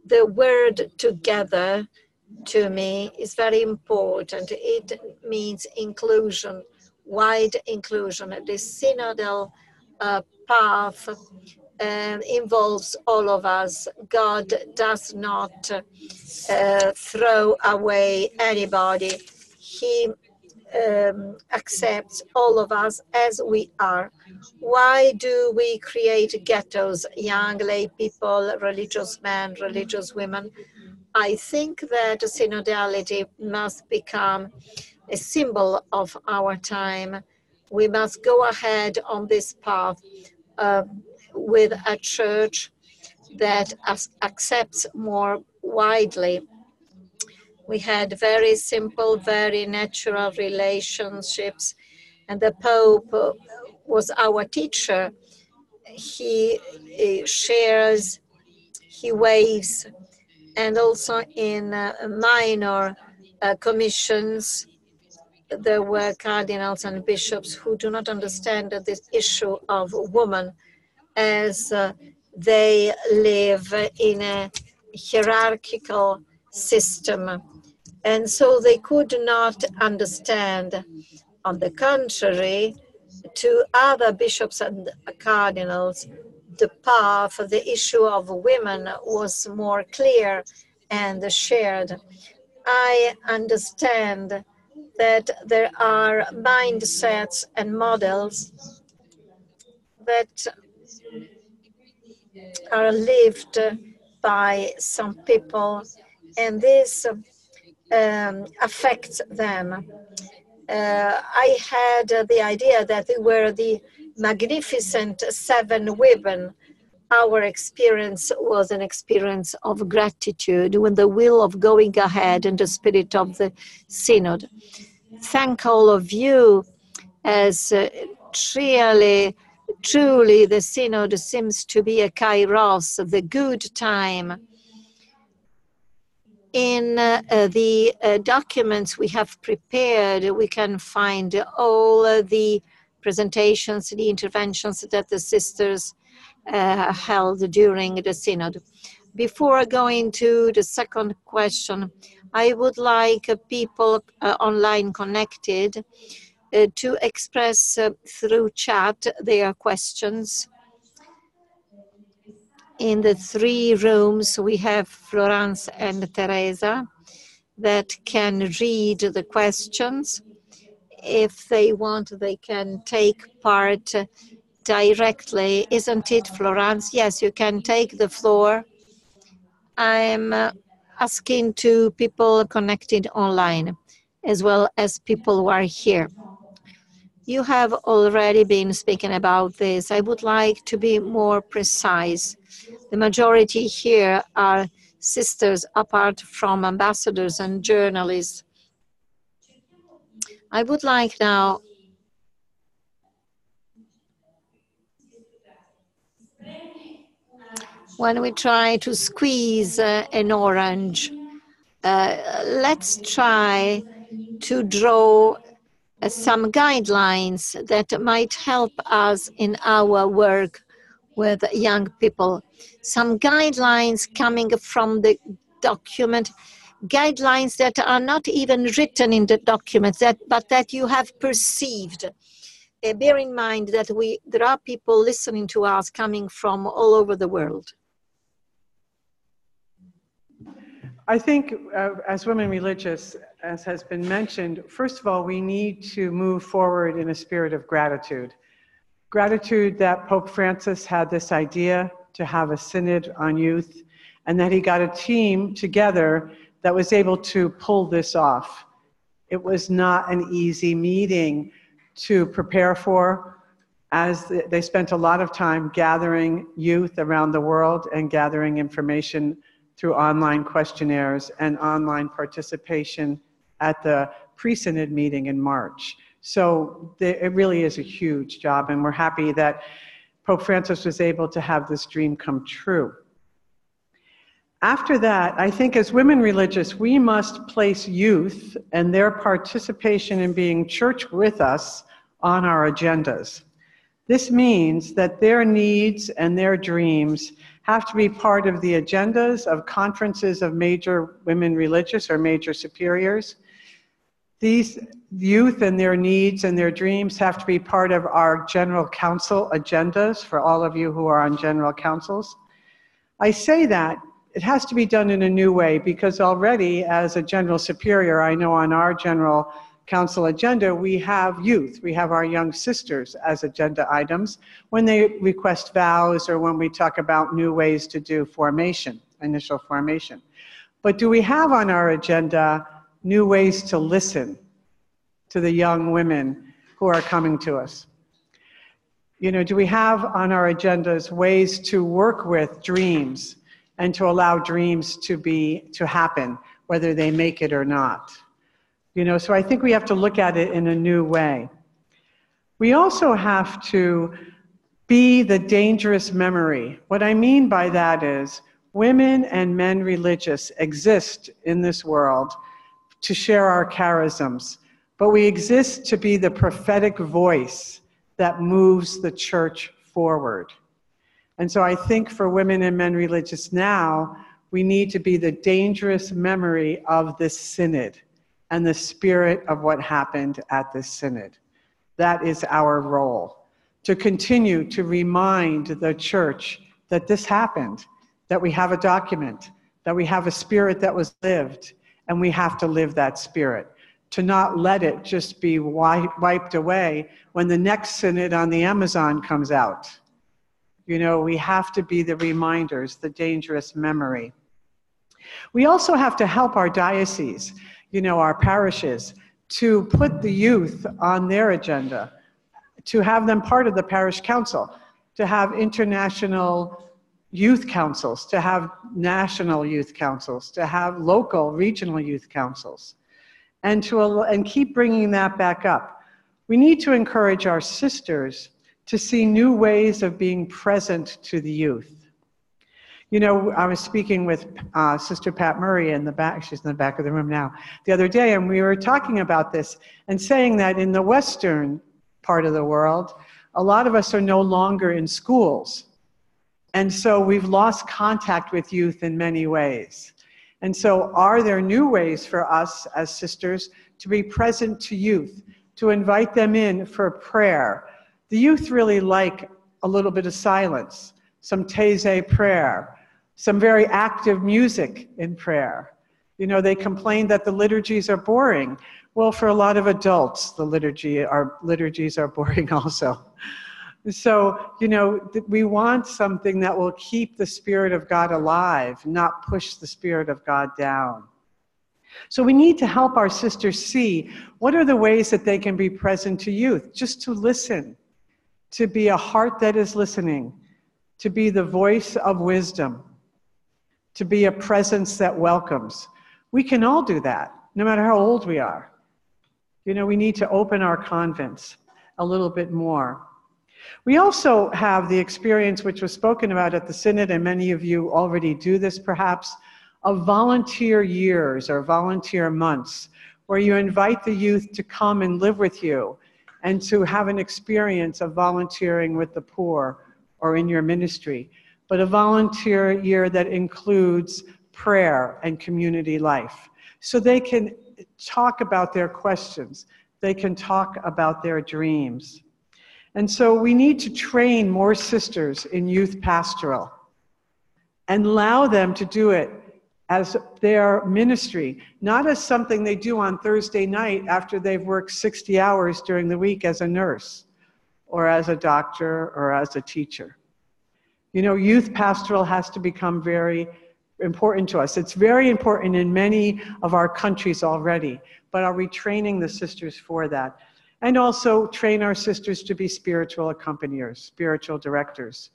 The word together to me is very important. It means inclusion, wide inclusion. The synodal path involves all of us. God does not throw away anybody. He accepts all of us as we are. Why do we create ghettos, young lay people, religious men, religious women? I think that synodality must become a symbol of our time. We must go ahead on this path with a church that accepts more widely. We had very simple, very natural relationships, and the Pope was our teacher. He shares, he waves, and also in minor commissions, there were cardinals and bishops who do not understand this issue of women as they live in a hierarchical system. And so they could not understand. On the contrary, to other bishops and cardinals, the path, the issue of women was more clear and shared. I understand that there are mindsets and models that are lived by some people, and this affects them. I had the idea that they were the magnificent 7 women. Our experience was an experience of gratitude with the will of going ahead and the spirit of the Synod. Thank all of you, as truly the Synod seems to be a kairos, the good time. In the documents we have prepared, we can find all the presentations, the interventions that the sisters held during the Synod. Before going to the second question, I would like people online connected to express through chat their questions. In the 3 rooms, we have Florence and Teresa that can read the questions. If they want, they can take part directly. Isn't it, Florence? Yes, you can take the floor. I'm asking to people connected online, as well as people who are here. You have already been speaking about this. I would like to be more precise. The majority here are sisters, apart from ambassadors and journalists. I would like now when we try to squeeze an orange, let's try to draw some guidelines that might help us in our work with young people. Some guidelines coming from the document, guidelines that are not even written in the document, but that you have perceived. Bear in mind that there are people listening to us coming from all over the world. I think as women religious, as has been mentioned, first of all, we need to move forward in a spirit of gratitude. Gratitude that Pope Francis had this idea to have a synod on youth, and that he got a team together that was able to pull this off. It was not an easy meeting to prepare for, as they spent a lot of time gathering youth around the world and gathering information through online questionnaires and online participation at the pre-synod meeting in March. So it really is a huge job, and we're happy that Pope Francis was able to have this dream come true. After that, I think as women religious, we must place youth and their participation in being church with us on our agendas. This means that their needs and their dreams have to be part of the agendas of conferences of major women religious or major superiors. These youth and their needs and their dreams have to be part of our general council agendas for all of you who are on general councils. I say that it has to be done in a new way because already as a general superior, I know on our general council agenda, we have youth, we have our young sisters as agenda items when they request vows or when we talk about new ways to do formation, initial formation. But do we have on our agenda new ways to listen to the young women who are coming to us? You know, do we have on our agendas ways to work with dreams and to allow dreams to happen, whether they make it or not? You know, so I think we have to look at it in a new way. We also have to be the dangerous memory. What I mean by that is women and men religious exist in this world to share our charisms, but we exist to be the prophetic voice that moves the church forward. And so I think for women and men religious now, we need to be the dangerous memory of this synod and the spirit of what happened at this synod. That is our role, to continue to remind the church that this happened, that we have a document, that we have a spirit that was lived, and we have to live that spirit, to not let it just be wiped away when the next synod on the Amazon comes out. You know, we have to be the reminders, the dangerous memory. We also have to help our dioceses, you know, our parishes, to put the youth on their agenda, to have them part of the parish council, to have international youth councils, to have national youth councils, to have local, regional youth councils, and keep bringing that back up. We need to encourage our sisters to see new ways of being present to the youth. You know, I was speaking with Sister Pat Murray in the back, she's in the back of the room now, the other day, and we were talking about this and saying that in the Western part of the world, a lot of us are no longer in schools. And so we've lost contact with youth in many ways. And so are there new ways for us as sisters to be present to youth, to invite them in for prayer? The youth really like a little bit of silence, some Taizé prayer, some very active music in prayer. You know, they complain that the liturgies are boring. Well, for a lot of adults, the liturgies are boring also. So, you know, we want something that will keep the Spirit of God alive, not push the Spirit of God down. So we need to help our sisters see what are the ways that they can be present to youth, just to listen, to be a heart that is listening, to be the voice of wisdom, to be a presence that welcomes. We can all do that, no matter how old we are. You know, we need to open our convents a little bit more. We also have the experience, which was spoken about at the Synod, and many of you already do this perhaps, of volunteer years or volunteer months, where you invite the youth to come and live with you and to have an experience of volunteering with the poor or in your ministry, but a volunteer year that includes prayer and community life. So they can talk about their questions, they can talk about their dreams. And so we need to train more sisters in youth pastoral and allow them to do it as their ministry, not as something they do on Thursday night after they've worked 60 hours during the week as a nurse, or as a doctor or as a teacher. You know, youth pastoral has to become very important to us. It's very important in many of our countries already, but are we training the sisters for that? And also train our sisters to be spiritual accompaniers, spiritual directors.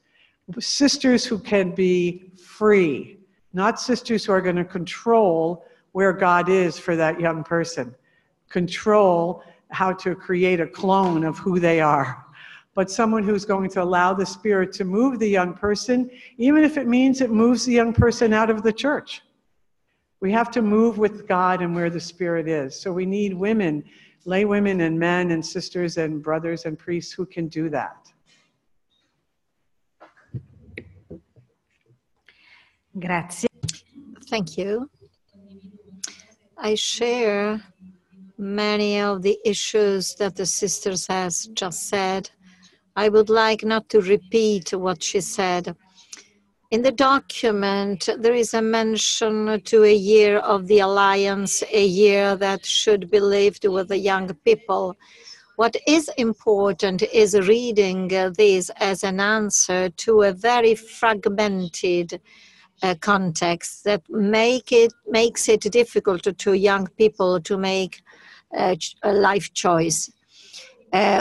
Sisters who can be free, not sisters who are going to control where God is for that young person. Control how to create a clone of who they are. But someone who's going to allow the Spirit to move the young person, even if it means it moves the young person out of the church. We have to move with God and where the Spirit is. So we need women, lay women and men and sisters and brothers and priests who can do that. Grazie. Thank you. I share many of the issues that the sisters has just said. I would like not to repeat what she said. In the document, there is a mention to a year of the Alliance, a year that should be lived with the young people. What is important is reading this as an answer to a very fragmented context that makes it difficult to young people to make a life choice.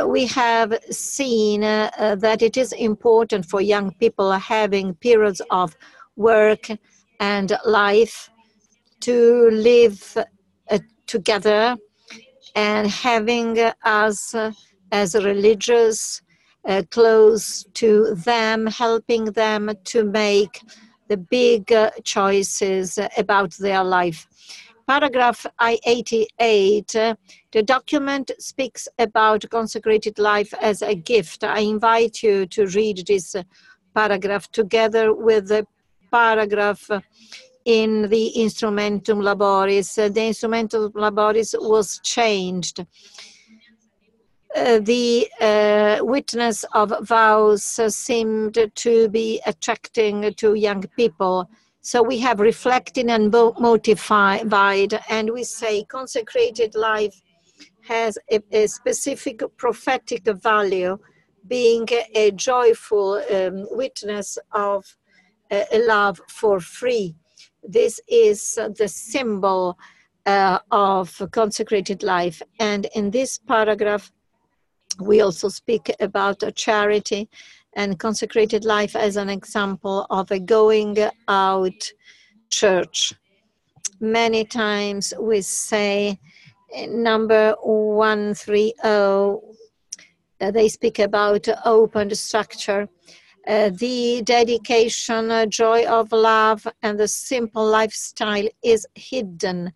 We have seen that it is important for young people having periods of work and life to live together, and having us as religious close to them, helping them to make the big choices about their life. Paragraph I-88, the document speaks about consecrated life as a gift. I invite you to read this paragraph together with the paragraph in the Instrumentum Laboris. The Instrumentum Laboris was changed. The witness of vows seemed to be attracting to young people. So we have reflected and motivated, and we say consecrated life has a specific prophetic value, being a joyful witness of a love for free. This is the symbol of consecrated life. And in this paragraph, we also speak about charity and consecrated life as an example of a going out church. Many times we say number 130, they speak about open structure. The dedication, joy of love, and the simple lifestyle is hidden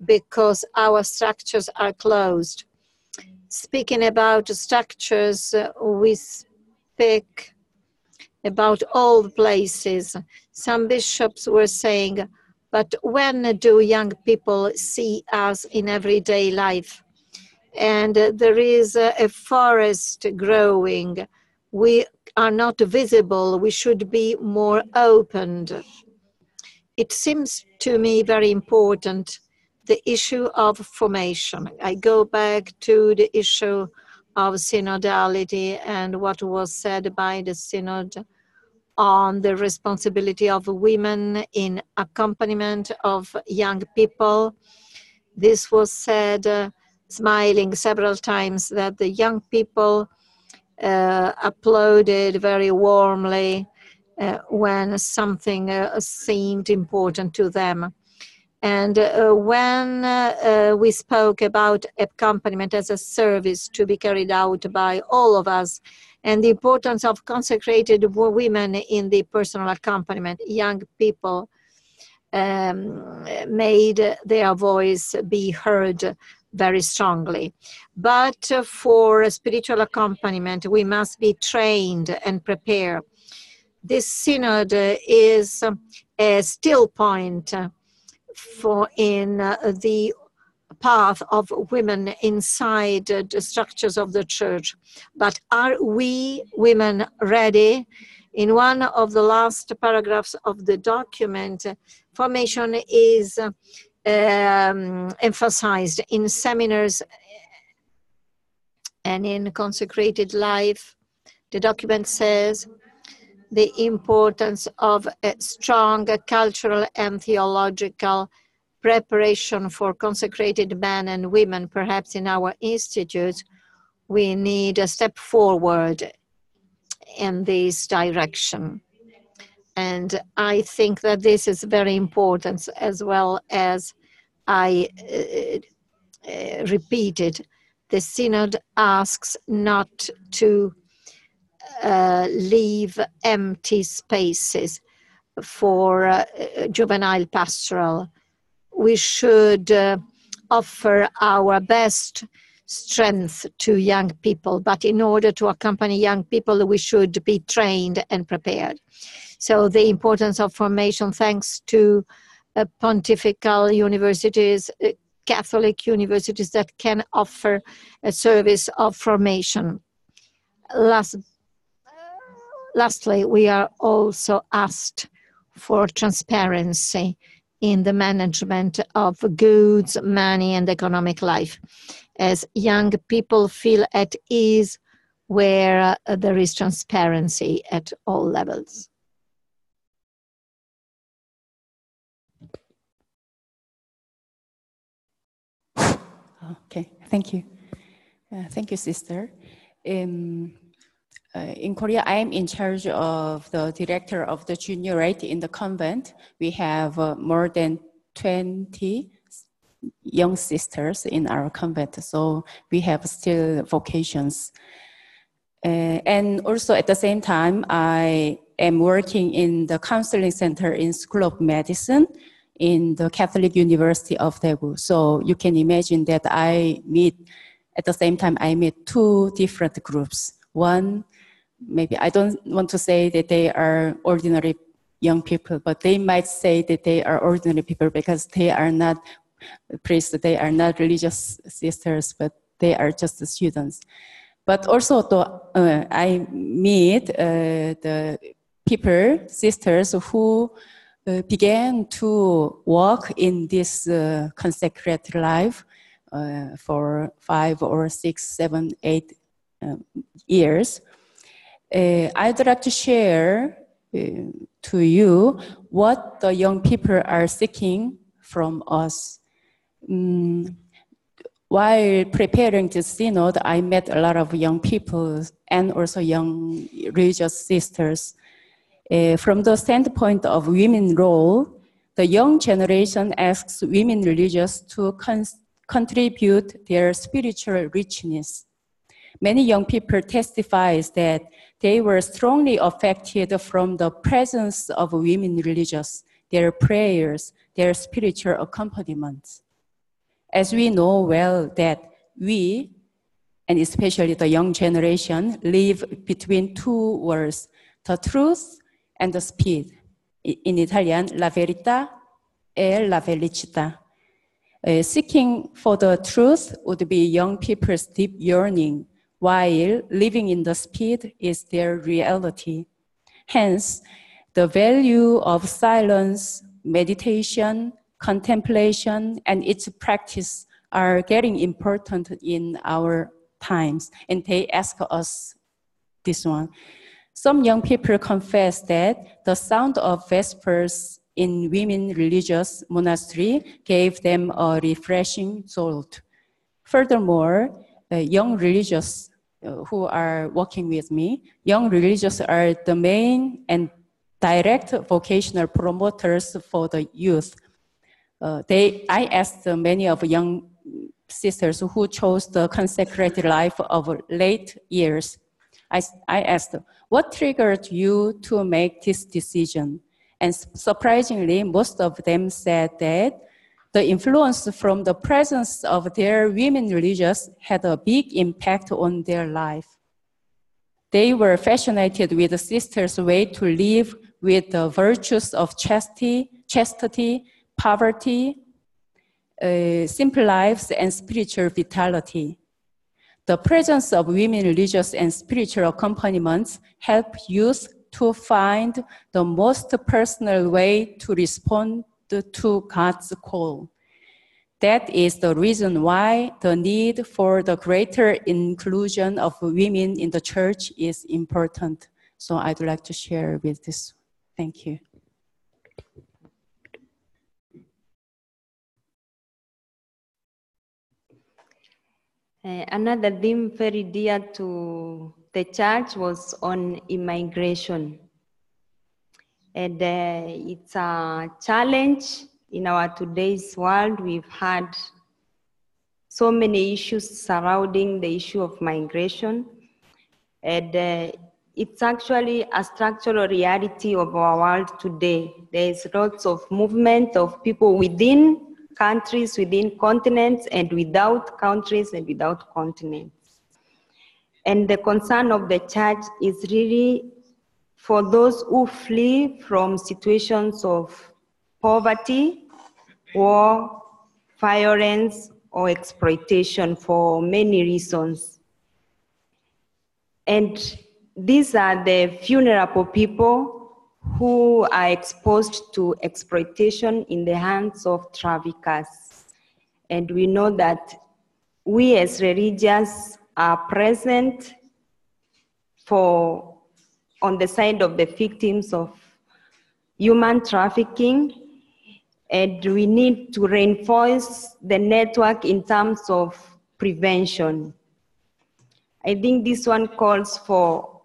because our structures are closed. Speaking about structures, we speak about all the places. Some bishops were saying, but when do young people see us in everyday life? And there is a forest growing. We are not visible. We should be more opened. It seems to me very important, the issue of formation. I go back to the issue of synodality and what was said by the synod on the responsibility of women in accompaniment of young people. This was said, smiling several times, that the young people applauded very warmly when something seemed important to them. And when we spoke about accompaniment as a service to be carried out by all of us, and the importance of consecrated women in the personal accompaniment, young people made their voice be heard very strongly. But for spiritual accompaniment, we must be trained and prepared. This synod is a still point for in the path of women inside the structures of the church. But are we women ready? In one of the last paragraphs of the document, formation is emphasized in seminars and in consecrated life. The document says the importance of a strong cultural and theological preparation for consecrated men and women. Perhaps in our institutes, we need a step forward in this direction. And I think that this is very important, as well as I repeated. The Synod asks not to leave empty spaces for juvenile pastoral. We should offer our best strength to young people, but in order to accompany young people, we should be trained and prepared. So the importance of formation, thanks to pontifical universities, Catholic universities that can offer a service of formation. Lastly, we are also asked for transparency in the management of goods, money, and economic life, as young people feel at ease where there is transparency at all levels. Okay, thank you. Thank you, sister. In Korea, I am in charge of the director of the juniorate in the convent. We have more than 20 young sisters in our convent, so we have still vocations. And also at the same time, I am working in the counseling center in School of Medicine in the Catholic University of Daegu. So you can imagine that at the same time, I meet two different groups. One, maybe I don't want to say that they are ordinary young people, but they might say that they are ordinary people because they are not priests, they are not religious sisters, but they are just students. But also I meet the people, sisters who began to walk in this consecrated life for 5 or 6, 7, 8 years. I'd like to share to you what the young people are seeking from us. While preparing this synod, I met a lot of young people and also young religious sisters. From the standpoint of women's role, the young generation asks women religious to contribute their spiritual richness. Many young people testify that they were strongly affected from the presence of women religious, their prayers, their spiritual accompaniments. As we know well that we, and especially the young generation, live between two worlds, the truth and the speed. In Italian, la verità e la felicità. Seeking for the truth would be young people's deep yearning, while living in the speed is their reality. Hence, the value of silence, meditation, contemplation, and its practice are getting important in our times, and they ask us this one. Some young people confess that the sound of Vespers in women religious monastery gave them a refreshing jolt. Furthermore, young religious who are working with me, young religious are the main and direct vocational promoters for the youth. I asked many of young sisters who chose the consecrated life of late years. I asked, what triggered you to make this decision? And surprisingly, most of them said that the influence from the presence of their women religious had a big impact on their life. They were fascinated with the sisters' way to live with the virtues of chastity, poverty, simple lives, and spiritual vitality. The presence of women religious and spiritual accompaniments help youth to find the most personal way to respond to God's call. That is the reason why the need for the greater inclusion of women in the church is important. So I'd like to share with this. Thank you. Another theme very dear to the church was on immigration. And it's a challenge in our today's world. We've had so many issues surrounding the issue of migration. And it's actually a structural reality of our world today. There's lots of movement of people within countries, within continents, and without countries and without continents. And the concern of the church is really for those who flee from situations of poverty, war, violence, or exploitation for many reasons. And these are the vulnerable people who are exposed to exploitation in the hands of traffickers. And we know that we as religious are present on the side of the victims of human trafficking, and we need to reinforce the network in terms of prevention. I think this one calls for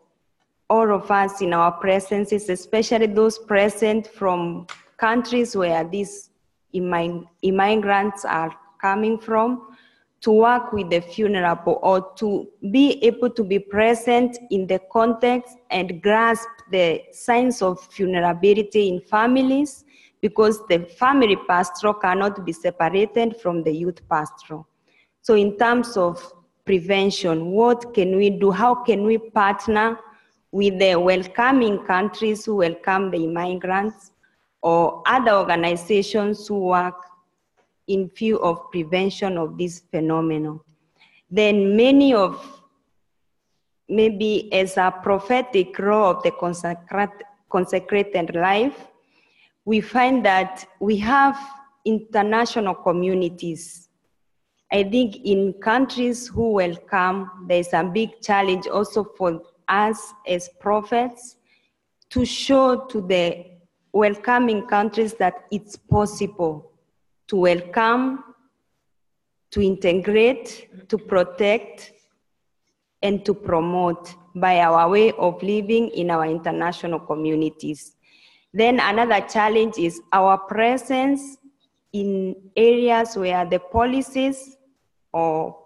all of us in our presences, especially those present from countries where these immigrants are coming from, to work with the vulnerable or to be able to be present in the context and grasp the signs of vulnerability in families, because the family pastoral cannot be separated from the youth pastoral. So in terms of prevention, what can we do? How can we partner with the welcoming countries who welcome the immigrants or other organizations who work in view of prevention of this phenomenon? Then maybe as a prophetic role of the consecrated life, we find that we have international communities. I think in countries who welcome, there's a big challenge also for us as prophets to show to the welcoming countries that it's possible to welcome, to integrate, to protect, and to promote by our way of living in our international communities. Then another challenge is our presence in areas where the policies or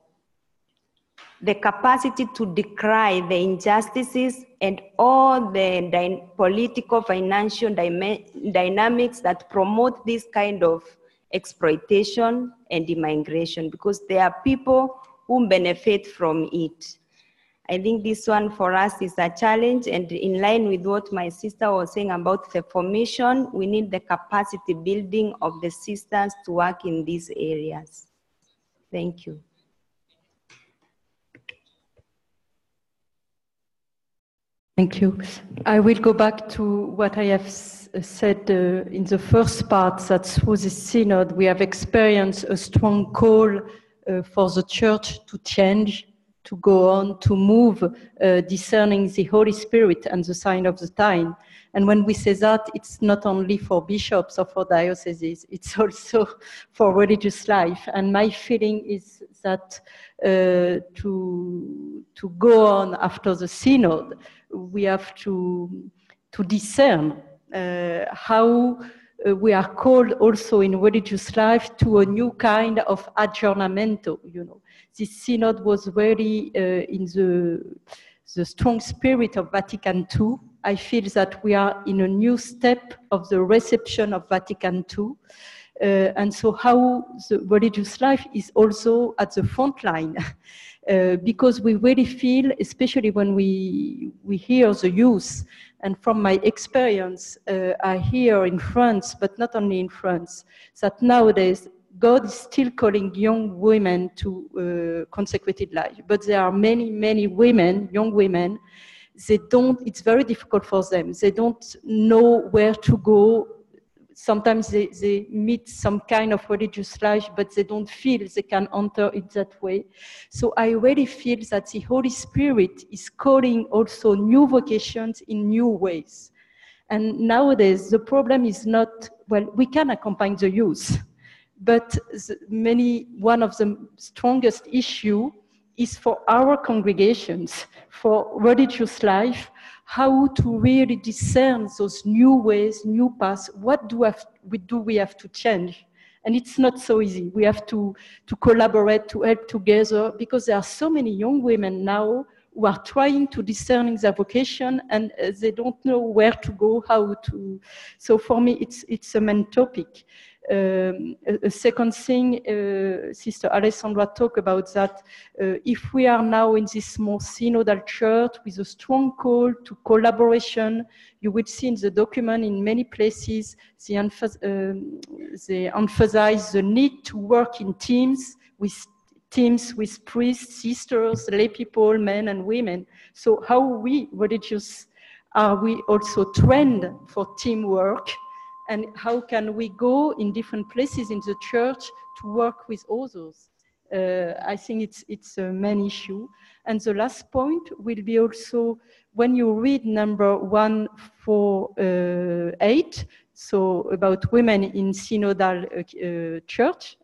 the capacity to decry the injustices and all the political, financial dynamics that promote this kind of exploitation and immigration, because there are people who benefit from it. I think this one for us is a challenge, and in line with what my sister was saying about the formation, we need the capacity building of the sisters to work in these areas. Thank you. Thank you. I will go back to what I have said in the first part, that through the Synod we have experienced a strong call for the Church to change, to go on, to move, discerning the Holy Spirit and the sign of the time. And when we say that, it's not only for bishops or for dioceses, it's also for religious life. And my feeling is that to go on after the Synod, we have to discern how we are called also in religious life to a new kind of aggiornamento, you know. This Synod was really in the strong spirit of Vatican II. I feel that we are in a new step of the reception of Vatican II. And so how the religious life is also at the front line. Because we really feel, especially when we hear the youth, and from my experience, I hear in France, but not only in France, that nowadays God is still calling young women to consecrated life. But there are many, many women, young women, it's very difficult for them. They don't know where to go. sometimes they meet some kind of religious life, but they don't feel they can enter it that way. So I really feel that the Holy Spirit is calling also new vocations in new ways. And nowadays, the problem is not, well, we can accompany the youth, but one of the strongest issue is for our congregations, for religious life, how to really discern those new ways, new paths. What do we have to change? And it's not so easy. We have to collaborate, to help together, because there are so many young women now who are trying to discern their vocation, and they don't know where to go, how to. So for me, it's a main topic. A second thing, Sister Alessandra talked about that. If we are now in this more synodal church with a strong call to collaboration, you will see in the document in many places they emphasize the need to work in teams with priests, sisters, lay people, men and women. So how we religious are we also trained for teamwork? And how can we go in different places in the church to work with others? I think it's a main issue. And the last point will be also when you read number 148, so about women in synodal church,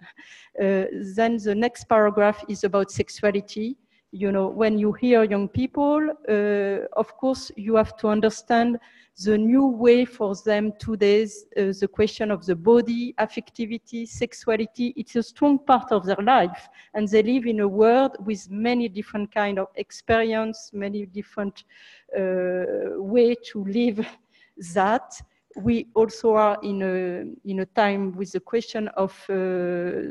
then the next paragraph is about sexuality. You know, when you hear young people, of course, you have to understand the new way for them today, the question of the body, affectivity, sexuality, it's a strong part of their life. And they live in a world with many different kind of experience, many different way to live that. We also are in a time with the question of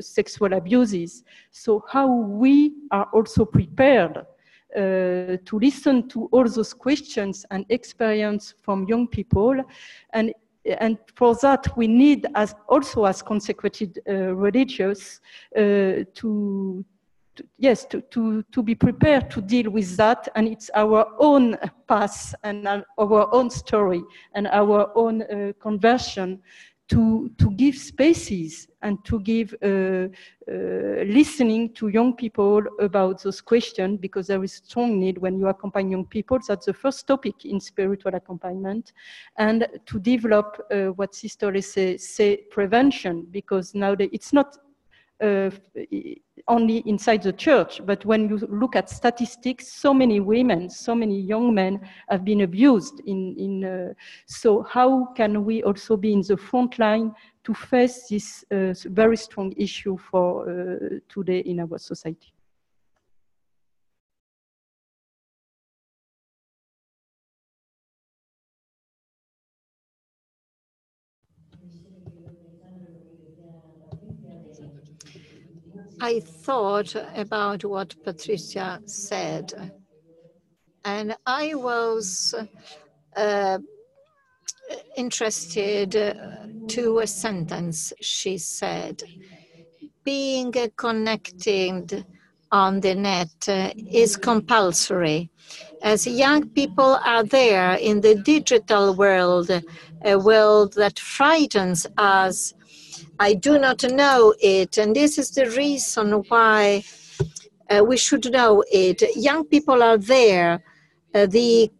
sexual abuses. So how we are also prepared to listen to all those questions and experience from young people. And for that, we need, as consecrated religious, to be prepared to deal with that. And it's our own path and our own story and our own conversion to give spaces and to give listening to young people about those questions, because there is strong need when you accompany young people. That's the first topic in spiritual accompaniment. And to develop what Sister Lese say, prevention, because nowadays it's not only inside the church, but when you look at statistics, so many women, so many young men have been abused. So how can we also be in the front line to face this very strong issue for today in our society? I thought about what Patricia said, and I was interested to a sentence she said. Being connected on the net is compulsory. As young people are there in the digital world, a world that frightens us, I do not know it, and this is the reason why we should know it. Young people are there, the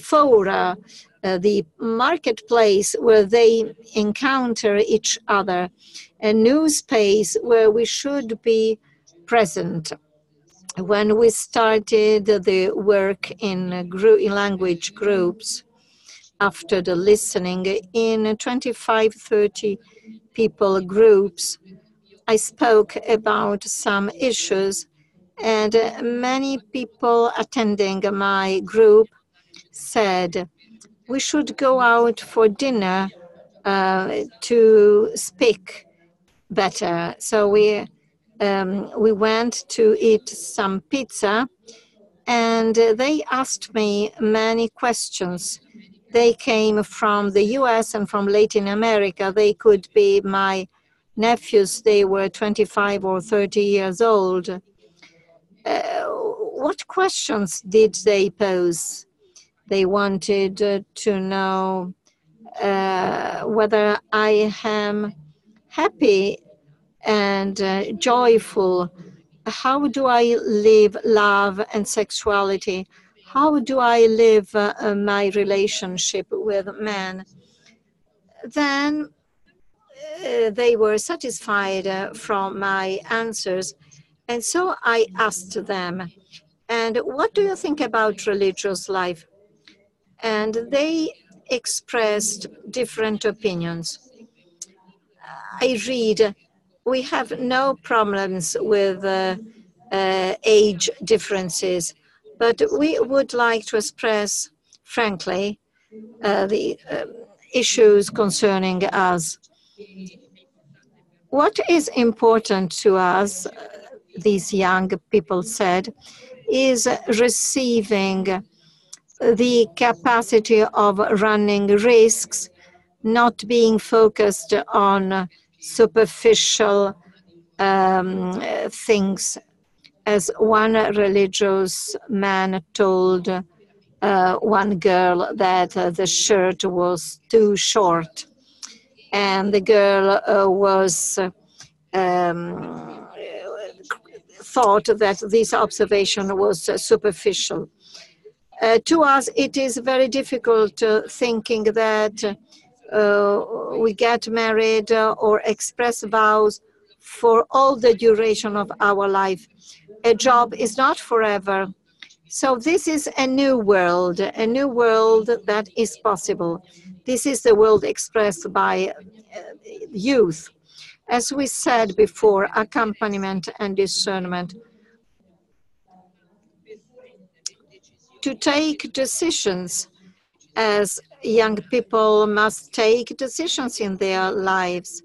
fora, the marketplace where they encounter each other, a new space where we should be present. When we started the work in language groups, after the listening in 25, 30 people groups, I spoke about some issues, and many people attending my group said, we should go out for dinner to speak better. So we went to eat some pizza, and they asked me many questions. They came from the US and from Latin America. They could be my nephews. They were 25 or 30 years old. What questions did they pose? They wanted to know whether I am happy and joyful. How do I live love and sexuality? How do I live my relationship with men? Then they were satisfied from my answers. And so I asked them, and what do you think about religious life? And they expressed different opinions. I read, we have no problems with age differences, but we would like to express, frankly, the issues concerning us. What is important to us, these young people said, is receiving the capacity of running risks, not being focused on superficial things. As one religious man told one girl that the shirt was too short, and the girl thought that this observation was superficial. To us, it is very difficult thinking that we get married or express vows for all the duration of our life. A job is not forever. So this is a new world that is possible. This is the world expressed by youth. As we said before, accompaniment and discernment. To take decisions, as young people must take decisions in their lives.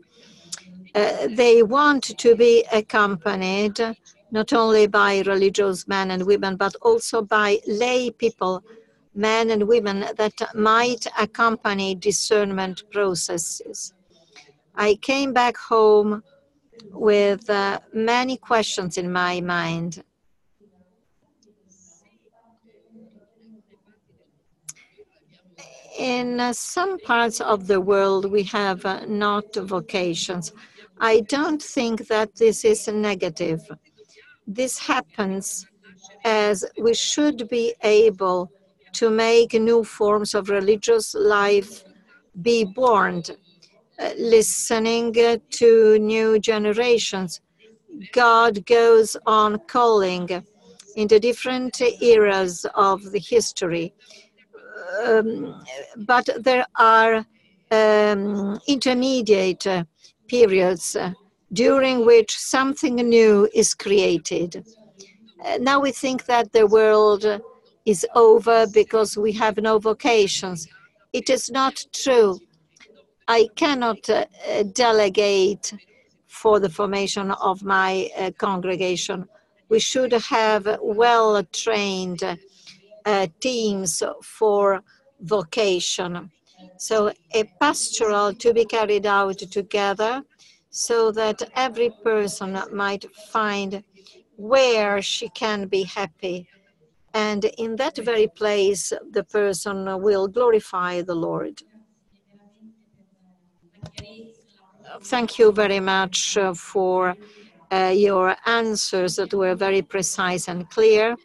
They want to be accompanied not only by religious men and women, but also by lay people, men and women that might accompany discernment processes. I came back home with many questions in my mind. In some parts of the world, we have not vocations. I don't think that this is negative. This happens as we should be able to make new forms of religious life be born, listening to new generations. God goes on calling in the different eras of the history. But there are intermediate periods during which something new is created. Now we think that the world is over because we have no vocations. It is not true. I cannot delegate for the formation of my congregation. We should have well-trained teams for vocation. So a pastoral to be carried out together so that every person might find where she can be happy. And in that very place, the person will glorify the Lord. Thank you very much for your answers that were very precise and clear.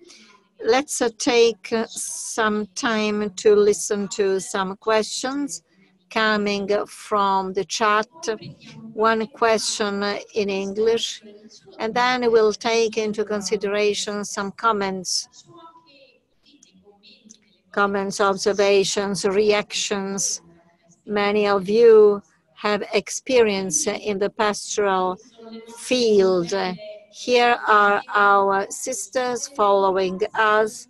Let's take some time to listen to some questions coming from the chat. One question in English, and then we'll take into consideration some comments, observations, reactions. Many of you have experience in the pastoral field. Here are our sisters following us.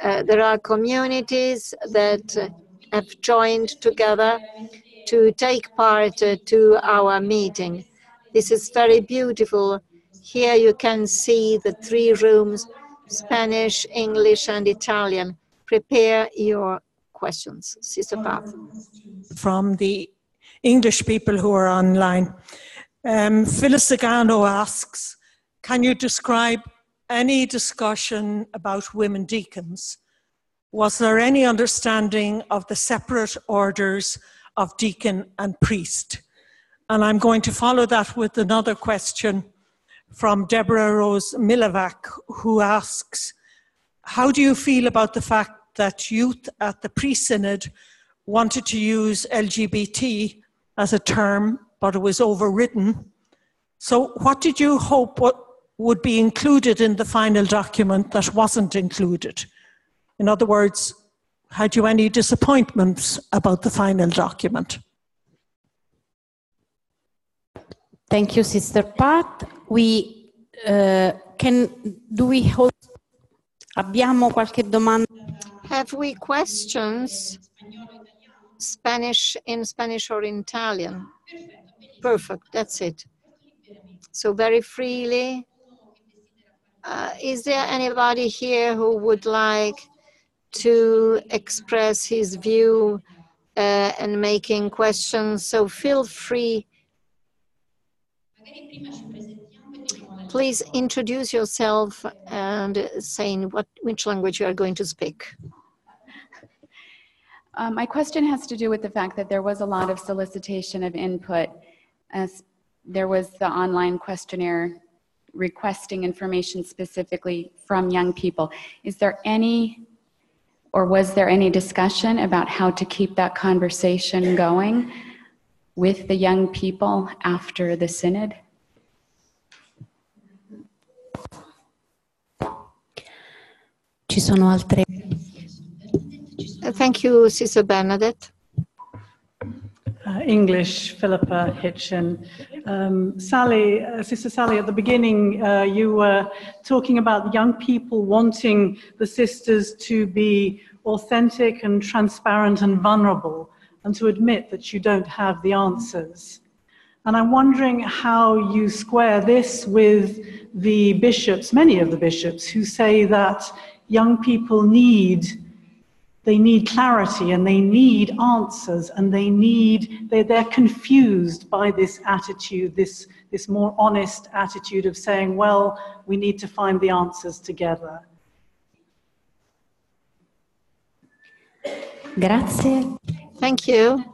There are communities that have joined together to take part to our meeting. This is very beautiful. Here you can see the 3 rooms, Spanish, English, and Italian. Prepare your questions. Sister Path. From the English people who are online. Phyllis Sagano asks, can you describe any discussion about women deacons? Was there any understanding of the separate orders of deacon and priest? And I'm going to follow that with another question from Deborah Rose Milovac, who asks, how do you feel about the fact that youth at the pre-synod wanted to use LGBT as a term, but it was overridden? So what did you hope would be included in the final document that wasn't included? In other words, had you any disappointments about the final document? Thank you, Sister Pat. Abbiamo qualche domanda? Have we questions? In Spanish or in Italian? Perfect, that's it. So very freely. Is there anybody here who would like to express his view and making questions? So feel free. Please introduce yourself and saying which language you are going to speak. My question has to do with the fact that there was a lot of solicitation of input, as there was the online questionnaire requesting information specifically from young people. Is there any, or was there any discussion about how to keep that conversation going with the young people after the synod? Ci sono altre? Thank you, Sister Bernadette. English, Philippa Hitchin. Sally, Sister Sally, at the beginning, you were talking about young people wanting the sisters to be authentic and transparent and vulnerable, and to admit that you don't have the answers. And I'm wondering how you square this with the bishops, many of the bishops, who say that young people need clarity and they need answers, and they're confused by this attitude, this more honest attitude of saying, well, we need to find the answers together. Grazie. Thank you.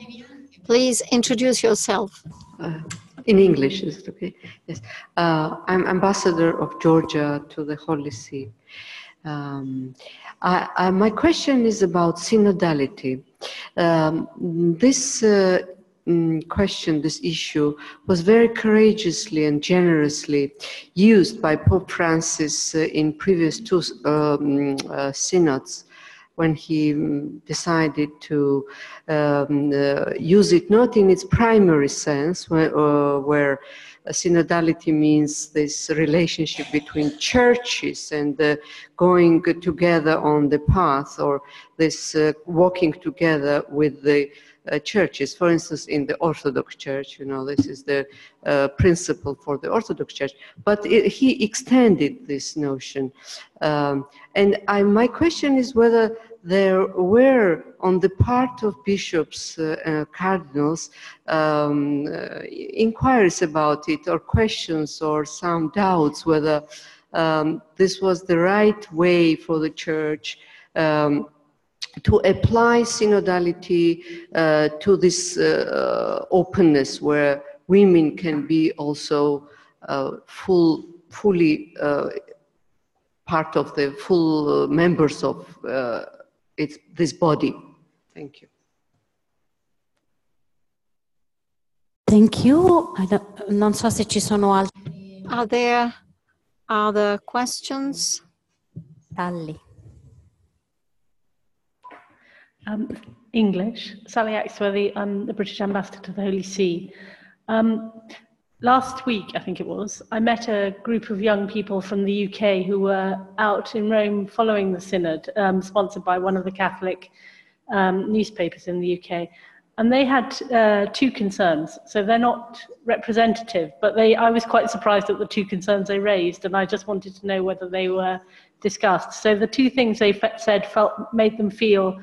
Please introduce yourself. In English, is it okay? Yes. I'm ambassador of Georgia to the Holy See. My question is about synodality. This this issue was very courageously and generously used by Pope Francis in previous two synods, when he decided to use it not in its primary sense, where synodality means this relationship between churches and going together on the path, or this walking together with the churches. For instance, in the Orthodox Church, this is the principle for the Orthodox Church. But he extended this notion. And my question is whether there were, on the part of bishops, cardinals, inquiries about it, or questions, or some doubts whether this was the right way for the Church to apply synodality to this openness, where women can be also fully part of the full members of this body. Thank you. Thank you. Non so se ci sono altri. Are there other questions? Talli. English. Sally Axworthy, I'm the British Ambassador to the Holy See. Last week, I think it was, I met a group of young people from the UK who were out in Rome following the Synod, sponsored by one of the Catholic newspapers in the UK. And they had two concerns. So they're not representative, but I was quite surprised at the two concerns they raised, and I just wanted to know whether they were discussed. So the two things they said made them feel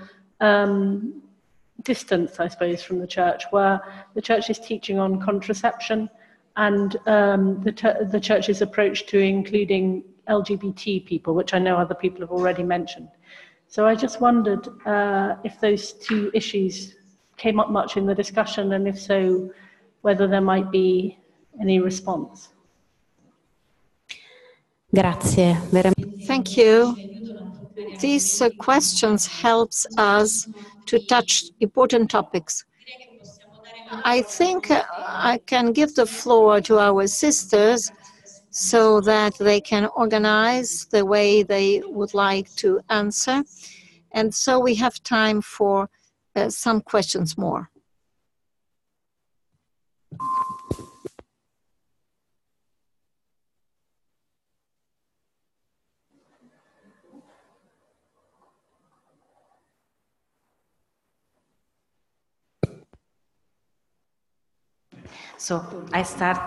distance, I suppose, from the Church, were the Church's teaching on contraception and the Church's approach to including LGBT people, which I know other people have already mentioned. So I just wondered if those two issues came up much in the discussion, and if so, whether there might be any response. Grazie. Thank you. These questions helps us to touch important topics. I think I can give the floor to our sisters so that they can organize the way they would like to answer. And so we have time for some questions more. So I start,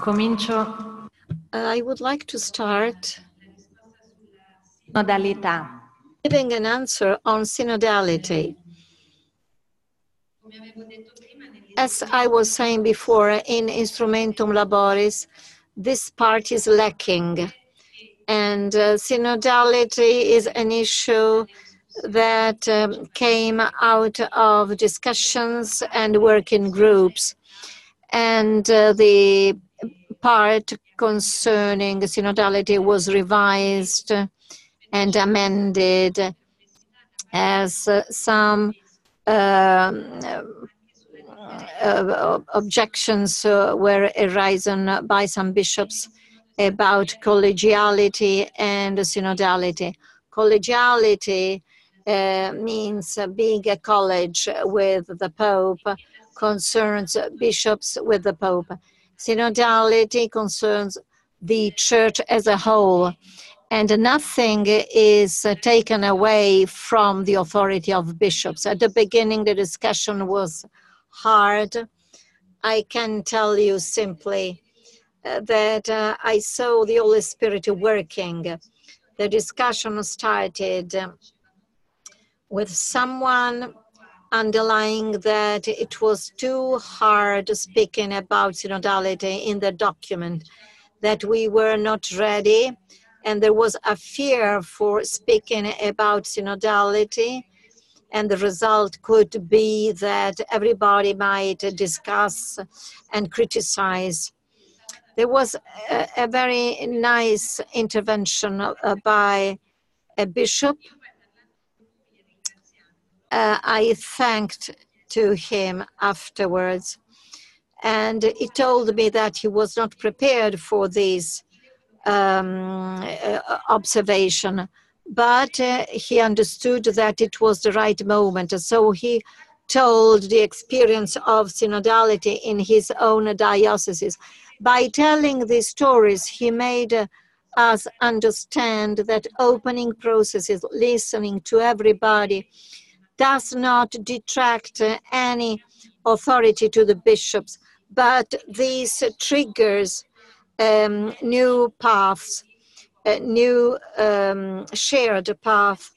comincio. I would like to start Modalità. giving an answer on synodality. As I was saying before, in Instrumentum Laboris, this part is lacking. And synodality is an issue that came out of discussions and working groups. And the part concerning synodality was revised and amended as some objections were arisen by some bishops about collegiality and synodality. Collegiality means being a college with the Pope, concerns bishops with the Pope. Synodality concerns the church as a whole, and nothing is taken away from the authority of bishops. At the beginning, the discussion was hard. I can tell you simply that I saw the Holy Spirit working. The discussion started with someone underlying that it was too hard speaking about synodality in the document, that we were not ready, and there was a fear for speaking about synodality, and the result could be that everybody might discuss and criticize. There was a very nice intervention by a bishop. I thanked to him afterwards, and he told me that he was not prepared for this observation, but he understood that it was the right moment. So he told the experience of synodality in his own diocese. By telling these stories, he made us understand that opening processes, listening to everybody, does not detract any authority to the bishops, but this triggers new paths, new shared paths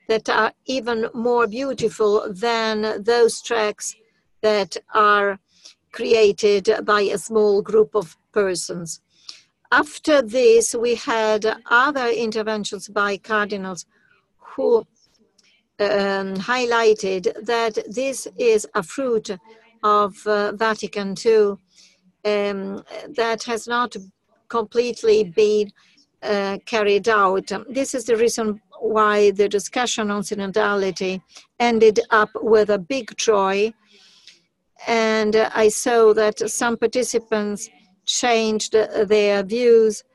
that are even more beautiful than those tracks that are created by a small group of persons. After this, we had other interventions by cardinals who highlighted that this is a fruit of Vatican II that has not completely been carried out. This is the reason why the discussion on synodality ended up with a big joy. And I saw that some participants changed their views,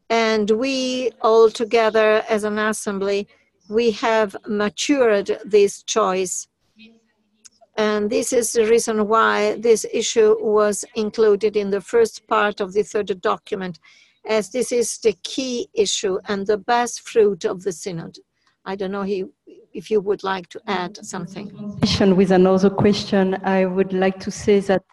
and we all together as an assembly, we have matured this choice. And this is the reason why this issue was included in the first part of the third document, as this is the key issue and the best fruit of the Synod. I don't know if you would like to add something. With another question, I would like to say that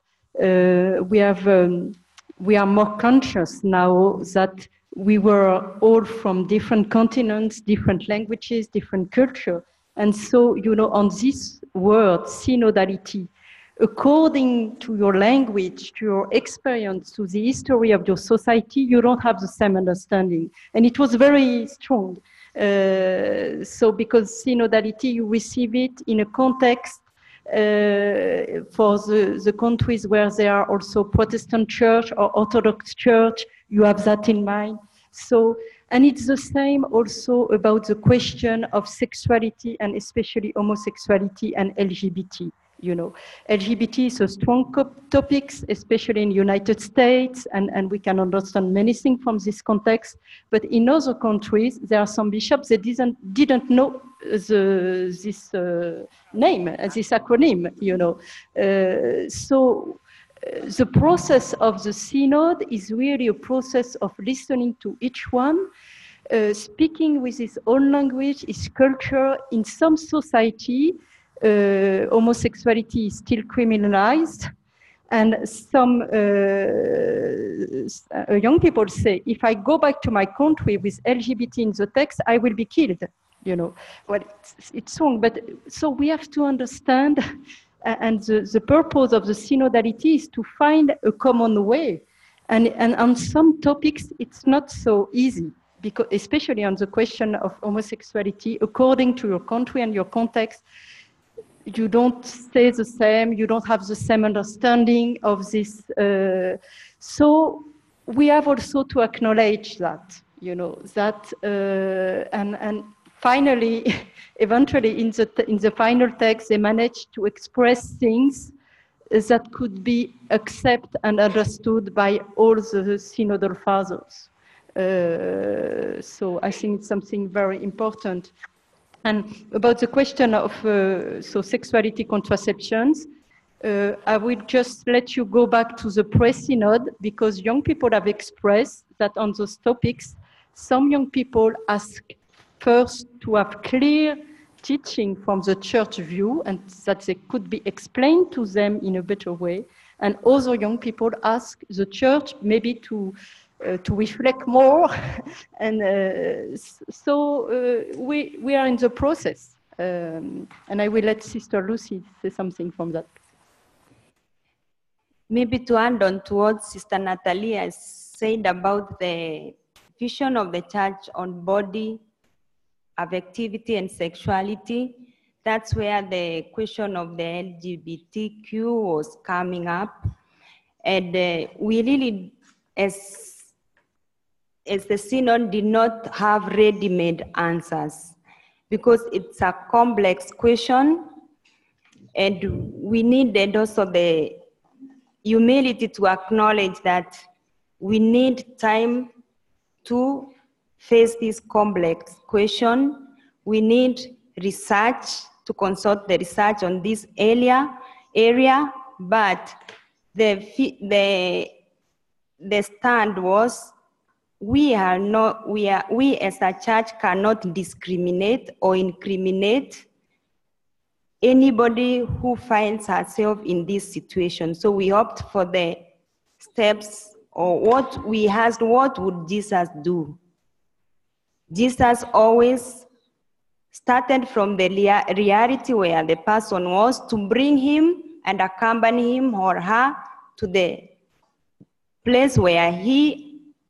we are more conscious now that we were all from different continents, different languages, different culture. And so, you know, on this word, synodality, according to your language, to your experience, to the history of your society, you don't have the same understanding. And it was very strong. So because synodality, you receive it in a context for the countries where there are also Protestant church or Orthodox church, you have that in mind. So, and it's the same also about the question of sexuality and especially homosexuality and LGBT. You know, LGBT is a strong topic, especially in the United States, and we can understand many things from this context. But in other countries, there are some bishops that didn't know this name, this acronym, you know. The process of the Synod is really a process of listening to each one, speaking with his own language, his culture. In some society, homosexuality is still criminalized. And some young people say, if I go back to my country with LGBT in the text, I will be killed. You know, well, it's wrong. But so we have to understand, and the purpose of the synodality is to find a common way. And on some topics, it's not so easy, because especially on the question of homosexuality, according to your country and your context, you don't stay the same, you don't have the same understanding of this. So we have also to acknowledge that, you know, that, and finally, eventually in the final text, they managed to express things that could be accepted and understood by all the synodal fathers. So I think it's something very important. And about the question of sexuality contraceptions, I will just let you go back to the pre-synod, because young people have expressed that on those topics, some young people ask first to have clear teaching from the church view and that they could be explained to them in a better way. And other young people ask the church maybe to reflect more. And we are in the process. And I will let Sister Lucy say something from that. Maybe to add on to what Sister Natalie has said about the vision of the church on body, affectivity, and sexuality, that's where the question of the LGBTQ was coming up. And we really, as the Synod, did not have ready-made answers, because it's a complex question, and we needed also the humility to acknowledge that we need time to face this complex question. We need research to consult the research on this area, but the stand was, we as a church cannot discriminate or incriminate anybody who finds herself in this situation. So we opt for the steps, or what we asked, what would Jesus do? Jesus always started from the reality where the person was, to bring him and accompany him or her to the place where he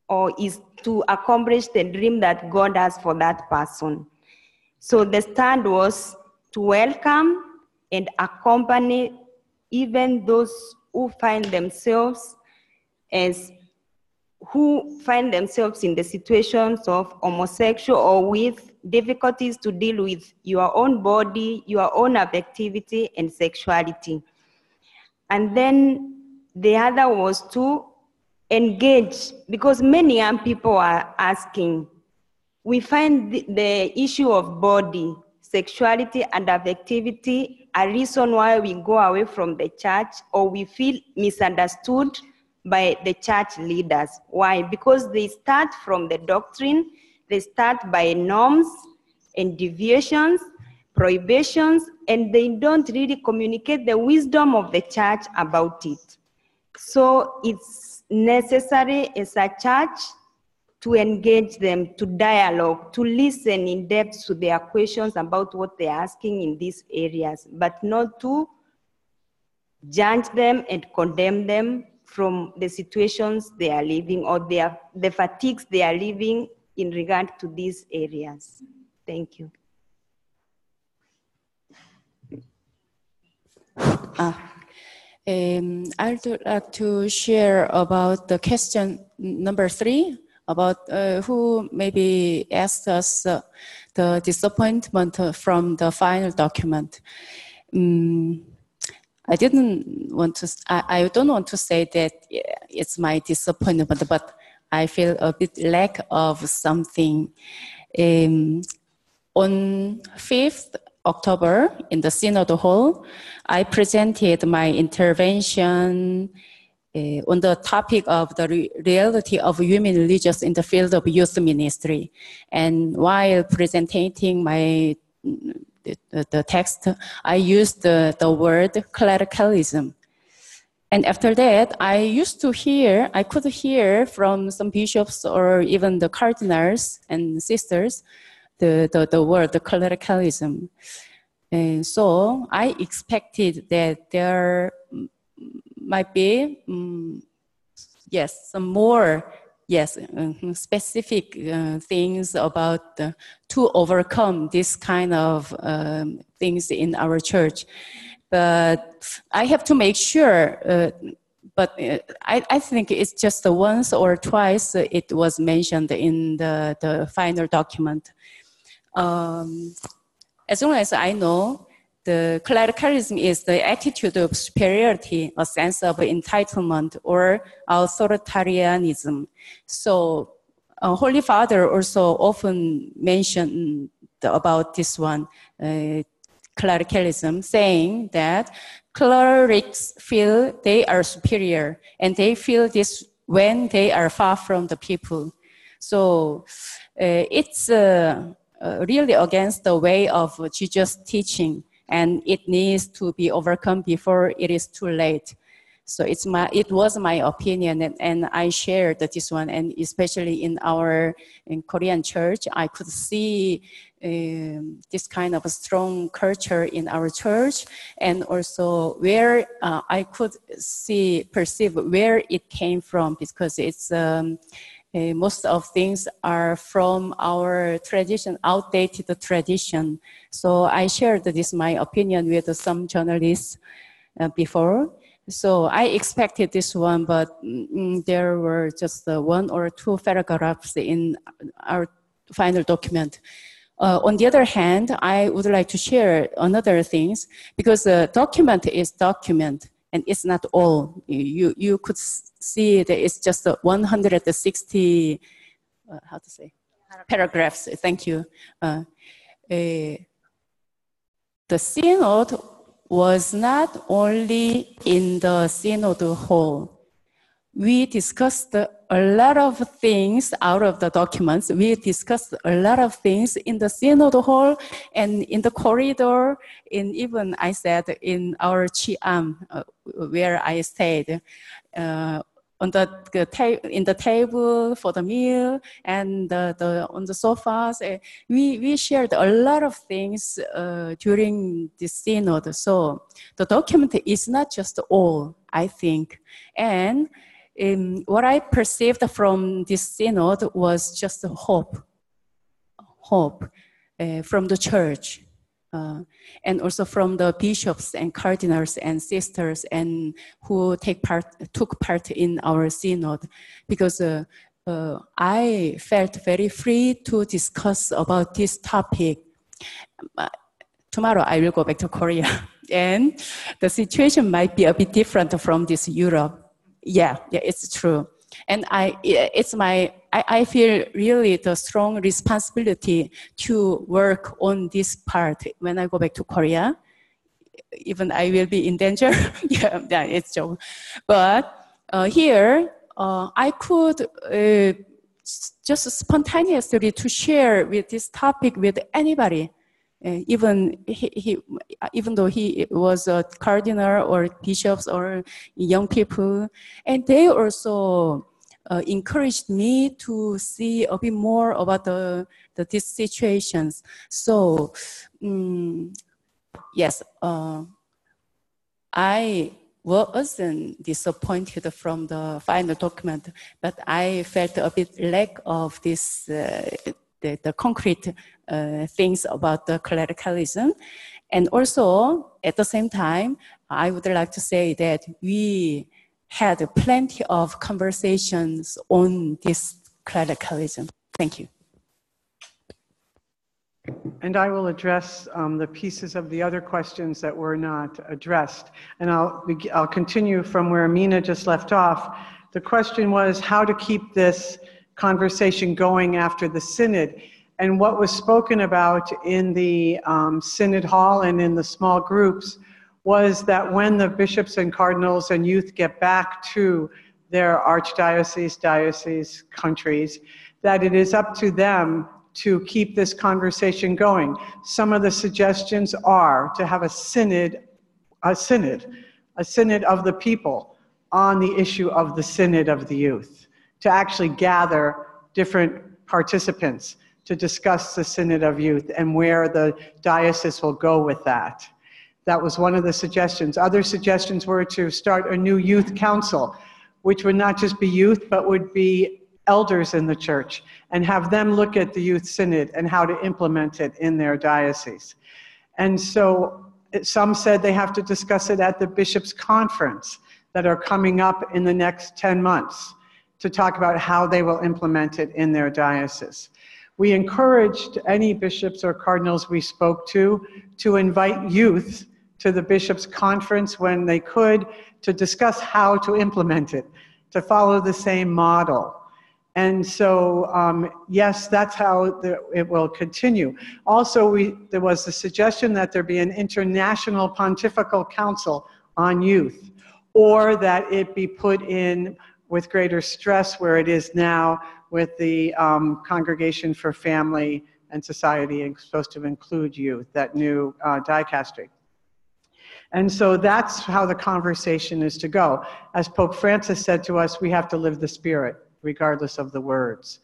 or is to accomplish the dream that God has for that person. So the stand was to welcome and accompany even those who find themselves in the situations of homosexual or with difficulties to deal with your own body, your own affectivity and sexuality. And then the other was to engage, because many young people are asking. We find the issue of body, sexuality and affectivity a reason why we go away from the church, or we feel misunderstood by the church leaders. Why? Because they start from the doctrine, they start by norms and deviations, prohibitions, and they don't really communicate the wisdom of the church about it. So it's necessary as a church to engage them, to dialogue, to listen in depth to their questions about what they're asking in these areas, but not to judge them and condemn them from the situations they are living, or the fatigues they are living in regard to these areas. Thank you. I'd like to share about the question number 3, about who maybe asked us the disappointment from the final document. I don't want to say that it's my disappointment, but I feel a bit lack of something. On 5th October in the Synod Hall, I presented my intervention on the topic of the reality of women religious in the field of youth ministry. And while presenting my the text, I used the word clericalism. And after that, I could hear from some bishops or even the cardinals and sisters the word clericalism. And so I expected that there might be, some more, specific things about to overcome this kind of things in our church. But I have to make sure, I think it's just once or twice it was mentioned in the final document. As long as I know, the clericalism is the attitude of superiority, a sense of entitlement or authoritarianism. So Holy Father also often mentioned about this one, clericalism, saying that clerics feel they are superior, and they feel this when they are far from the people. So it's really against the way of Jesus' teaching, and it needs to be overcome before it is too late. So it was my opinion, and I shared this one, and especially in Korean church, I could see this kind of a strong culture in our church, and also where I could perceive where it came from, because it's most of things are from our tradition, outdated tradition. So I shared my opinion with some journalists before. So I expected this one, but there were just 1 or 2 paragraphs in our final document. On the other hand, I would like to share another things, because the document is document, and it's not all. You could see that it's just 160, paragraphs. Thank you. The Synod was not only in the Synod hall. We discussed a lot of things out of the documents. We discussed a lot of things in the Synod hall and in the corridor, and even I said in our Chiam, where I stayed, in the table for the meal and on the sofas. We shared a lot of things during this Synod. So the document is not just all, I think. And what I perceived from this Synod was just hope from the church, and also from the bishops and cardinals and sisters and who took part in our Synod, because I felt very free to discuss about this topic. Tomorrow I will go back to Korea, and the situation might be a bit different from this Europe. Yeah, it's true. And I feel really the strong responsibility to work on this part when I go back to Korea. Even I will be in danger. Yeah, it's true. But here, I could just spontaneously to share with this topic with anybody. Even though he was a cardinal or bishops or young people, and they also encouraged me to see a bit more about these situations. So yes, I wasn't disappointed from the final document, but I felt a bit lack of this the concrete things about the clericalism. And also, at the same time, I would like to say that we had plenty of conversations on this clericalism. Thank you. And I will address the pieces of the other questions that were not addressed. And I'll continue from where Mina just left off. The question was how to keep this conversation going after the synod. And what was spoken about in the synod hall and in the small groups was that when the bishops and cardinals and youth get back to their archdiocese, diocese, countries, that it is up to them to keep this conversation going. Some of the suggestions are to have a synod of the people on the issue of the synod of the youth, to actually gather different participants to discuss the synod of youth and where the diocese will go with that. That was one of the suggestions. Other suggestions were to start a new youth council, which would not just be youth, but would be elders in the church, and have them look at the youth synod and how to implement it in their diocese. And so some said they have to discuss it at the bishops' conference that are coming up in the next 10 months to talk about how they will implement it in their diocese. We encouraged any bishops or cardinals we spoke to invite youth to the bishops' conference when they could, to discuss how to implement it, to follow the same model. And so, yes, that's how it will continue. Also, there was the suggestion that there be an international pontifical council on youth, or that it be put in with greater stress where it is now with the Congregation for Family and Society, and supposed to include youth, that new dicastery. And so that's how the conversation is to go. As Pope Francis said to us, we have to live the Spirit, regardless of the words.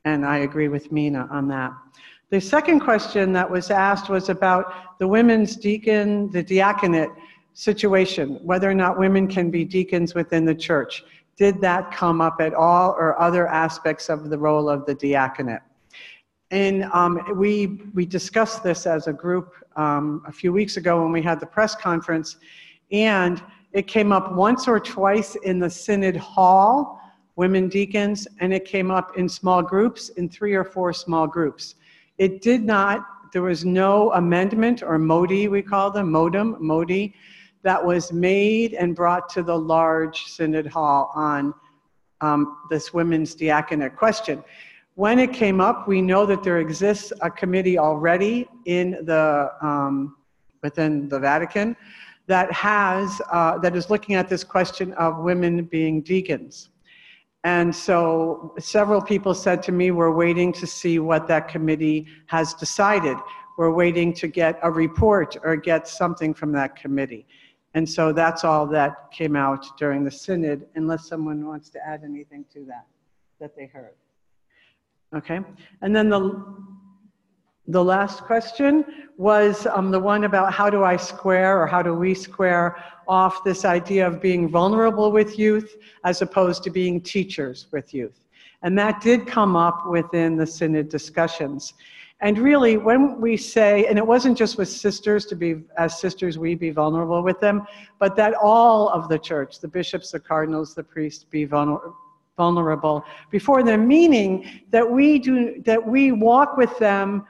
And I agree with Mina on that. The second question that was asked was about the women's deacon, the diaconate situation, whether or not women can be deacons within the church. Did that come up at all, or other aspects of the role of the diaconate? And we discussed this as a group a few weeks ago when we had the press conference, and it came up once or twice in the synod hall, women deacons, and it came up in small groups, in 3 or 4 small groups. It did not, there was no amendment or modi, we call them, modi, that was made and brought to the large synod hall on this women's diaconate question. When it came up, we know that there exists a committee already in the, within the Vatican that has, that is looking at this question of women being deacons. And so several people said to me, we're waiting to see what that committee has decided. We're waiting to get a report or get something from that committee. And so that's all that came out during the synod, unless someone wants to add anything to that they heard. Okay, and then the last question was the one about how do I square, or how do we square off this idea of being vulnerable with youth as opposed to being teachers with youth. And that did come up within the synod discussions. And really, when we say, and it wasn't just with sisters, to be, as sisters, we be vulnerable with them, but that all of the church, the bishops, the cardinals, the priests, be vulnerable before them, meaning that we walk with them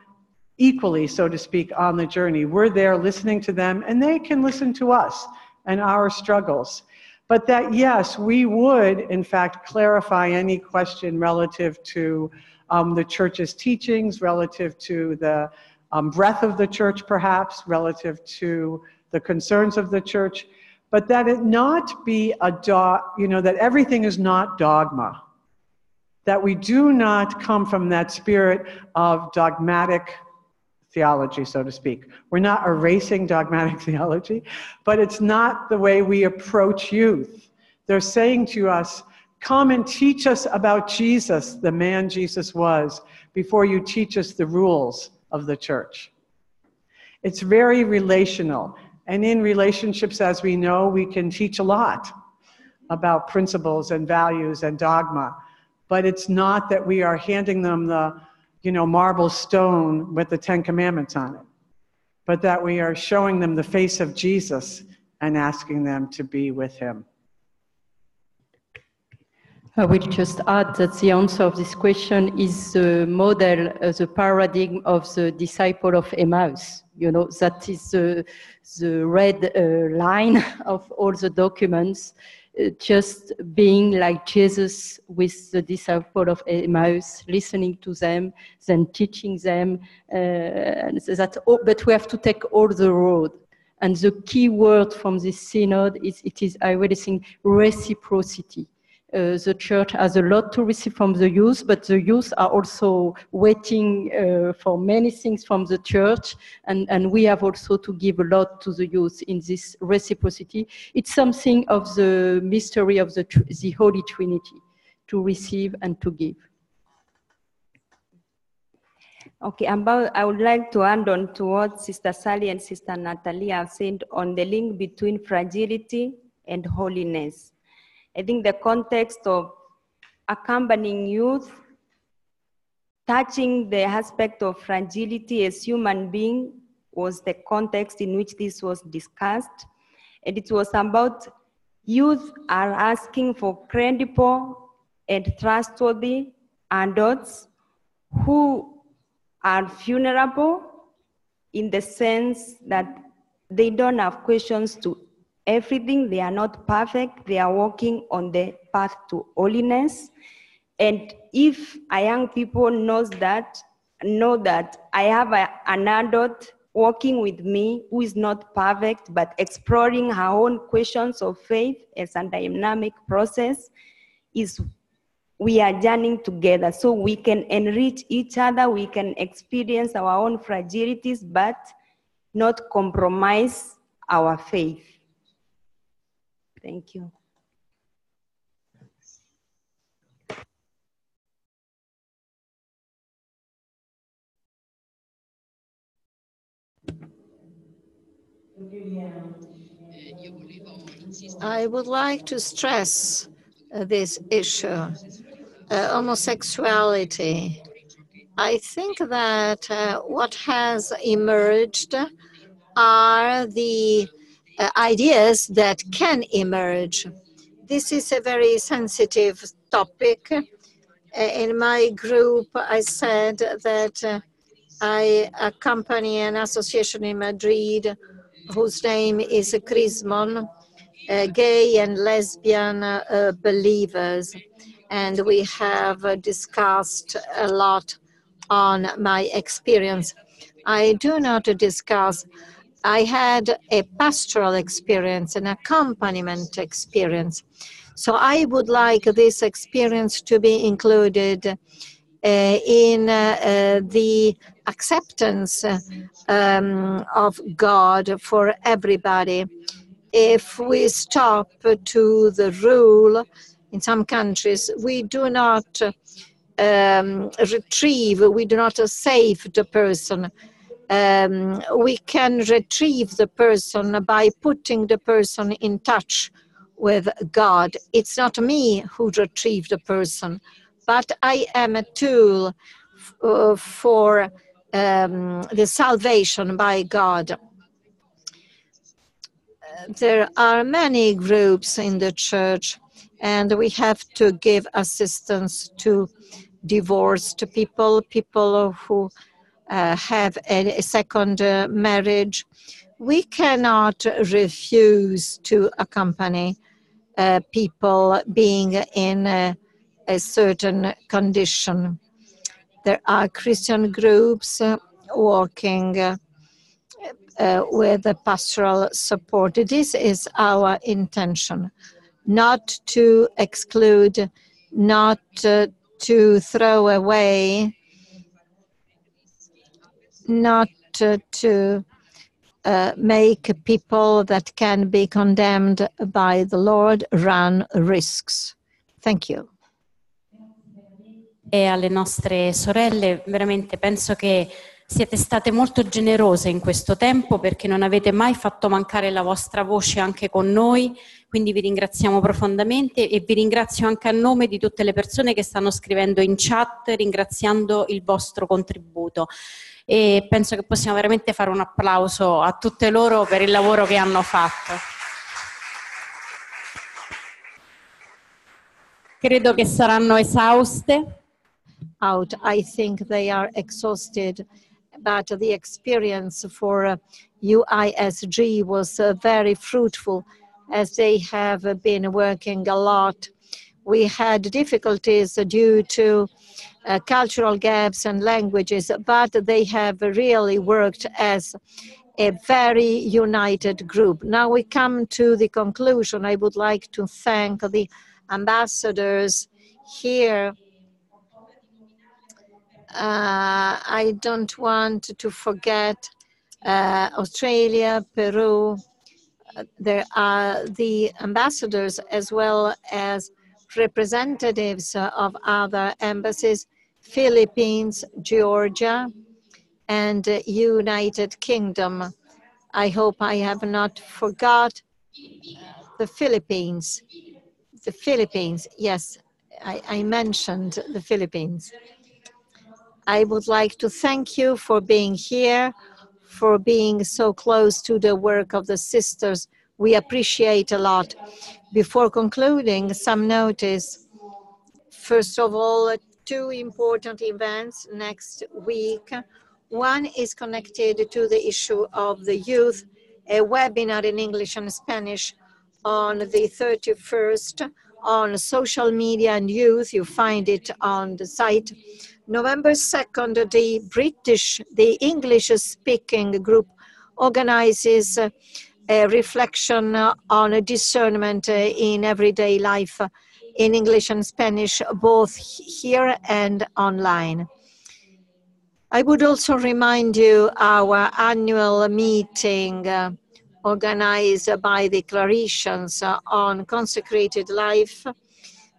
equally, so to speak, on the journey. We're there listening to them, and they can listen to us and our struggles. But that, yes, we would, in fact, clarify any question relative to the church's teachings, relative to the breadth of the church, perhaps, relative to the concerns of the church, but that it not be that everything is not dogma, that we do not come from that spirit of dogmatic theology, so to speak. We're not erasing dogmatic theology, but it's not the way we approach youth. They're saying to us, come and teach us about Jesus, the man Jesus was, before you teach us the rules of the church. It's very relational. And in relationships, as we know, we can teach a lot about principles and values and dogma. But it's not that we are handing them the marble stone with the 10 Commandments on it, but that we are showing them the face of Jesus and asking them to be with him. I will just add that the answer of this question is the model, the paradigm of the disciple of Emmaus. You know, that is the red line of all the documents, just being like Jesus with the disciple of Emmaus, listening to them, then teaching them. But we have to take all the road. And the key word from this synod is, I really think, reciprocity. The church has a lot to receive from the youth, but the youth are also waiting for many things from the church, and we have also to give a lot to the youth in this reciprocity. It's something of the mystery of the Holy Trinity, to receive and to give. Okay, I would like to add on to what Sister Sally and Sister Natalie have said on the link between fragility and holiness. I think the context of accompanying youth, touching the aspect of fragility as human being, was the context in which this was discussed. And it was about youth are asking for credible and trustworthy adults who are vulnerable in the sense that they don't have questions to everything. They are not perfect. They are walking on the path to holiness. And if a young people know that I have an adult walking with me who is not perfect, but exploring her own questions of faith as a dynamic process, we are journeying together. So we can enrich each other, we can experience our own fragilities, but not compromise our faith. Thank you. I would like to stress this issue, homosexuality. I think that what has emerged are the ideas that can emerge. This is a very sensitive topic. In my group, I said that I accompany an association in Madrid whose name is Crismon, gay and lesbian believers. And we have discussed a lot on my experience. I do not discuss. I had a pastoral experience, an accompaniment experience. So I would like this experience to be included in the acceptance of God for everybody. If we stop to the rule in some countries, we do not retrieve, we do not save the person. We can retrieve the person by putting the person in touch with God. It's not me who retrieved the person, but I am a tool for the salvation by God. There are many groups in the church, and we have to give assistance to divorced people, people who have a second marriage. We cannot refuse to accompany people being in a certain condition. There are Christian groups working with the pastoral support. This is our intention, not to exclude, not to throw away, not to make people that can be condemned by the Lord run risks. Thank you. E alle nostre sorelle, veramente penso che siete state molto generose in questo tempo perché non avete mai fatto mancare la vostra voce anche con noi, quindi vi ringraziamo profondamente e vi ringrazio anche a nome di tutte le persone che stanno scrivendo in chat ringraziando il vostro contributo. E penso che possiamo veramente fare un applauso a tutte loro per il lavoro che hanno fatto. Credo che saranno esauste. Out. I think they are exhausted, but the experience for UISG was very fruitful as they have been working a lot. We had difficulties due to cultural gaps and languages, but they have really worked as a very united group. Now we come to the conclusion. I would like to thank the ambassadors here. I don't want to forget Australia, Peru. There are the ambassadors as well as representatives of other embassies, Philippines, Georgia, and United Kingdom. I hope I have not forgot the Philippines. The Philippines, yes, I mentioned the Philippines. I would like to thank you for being here, for being so close to the work of the sisters. We appreciate a lot. Before concluding, some notice. First of all, two important events next week. One is connected to the issue of the youth, a webinar in English and Spanish on the 31st on social media and youth. You find it on the site. November 2nd, the English-speaking group organizes a reflection on a discernment in everyday life in English and Spanish, both here and online. I would also remind you our annual meeting organized by the Claretians on consecrated life.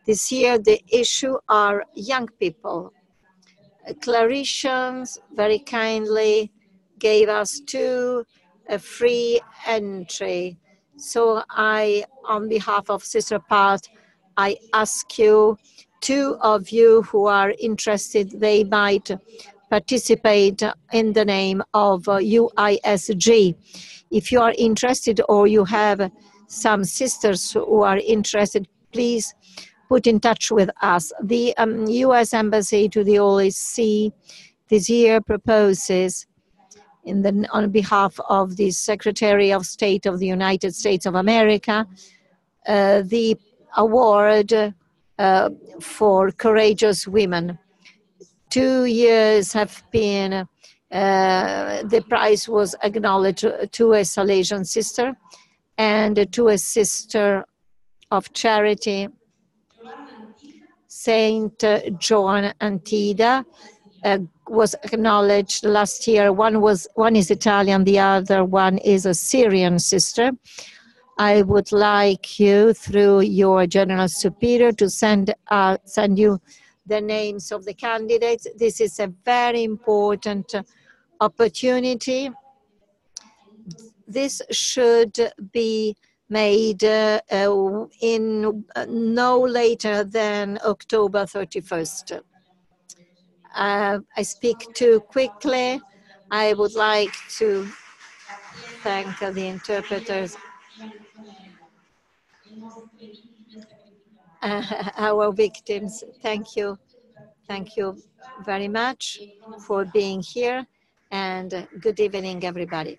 This year, the issue are young people. Claretians very kindly gave us a free entry. So on behalf of Sister Pat, I ask you, two of you who are interested, they might participate in the name of UISG. If you are interested or you have some sisters who are interested, please put in touch with us. The U.S. Embassy to the OSC this year proposes on behalf of the Secretary of State of the United States of America, the award for courageous women. 2 years have been, the prize was acknowledged to a Salesian sister and to a sister of charity, Saint Joan Antida, was acknowledged last year. One is Italian, the other one is a Syrian sister. I would like you, through your General Superior, to send you the names of the candidates. This is a very important opportunity. This should be made in no later than October 31st. I speak too quickly. I would like to thank the interpreters. Our victims, thank you. Thank you very much for being here, and good evening, everybody.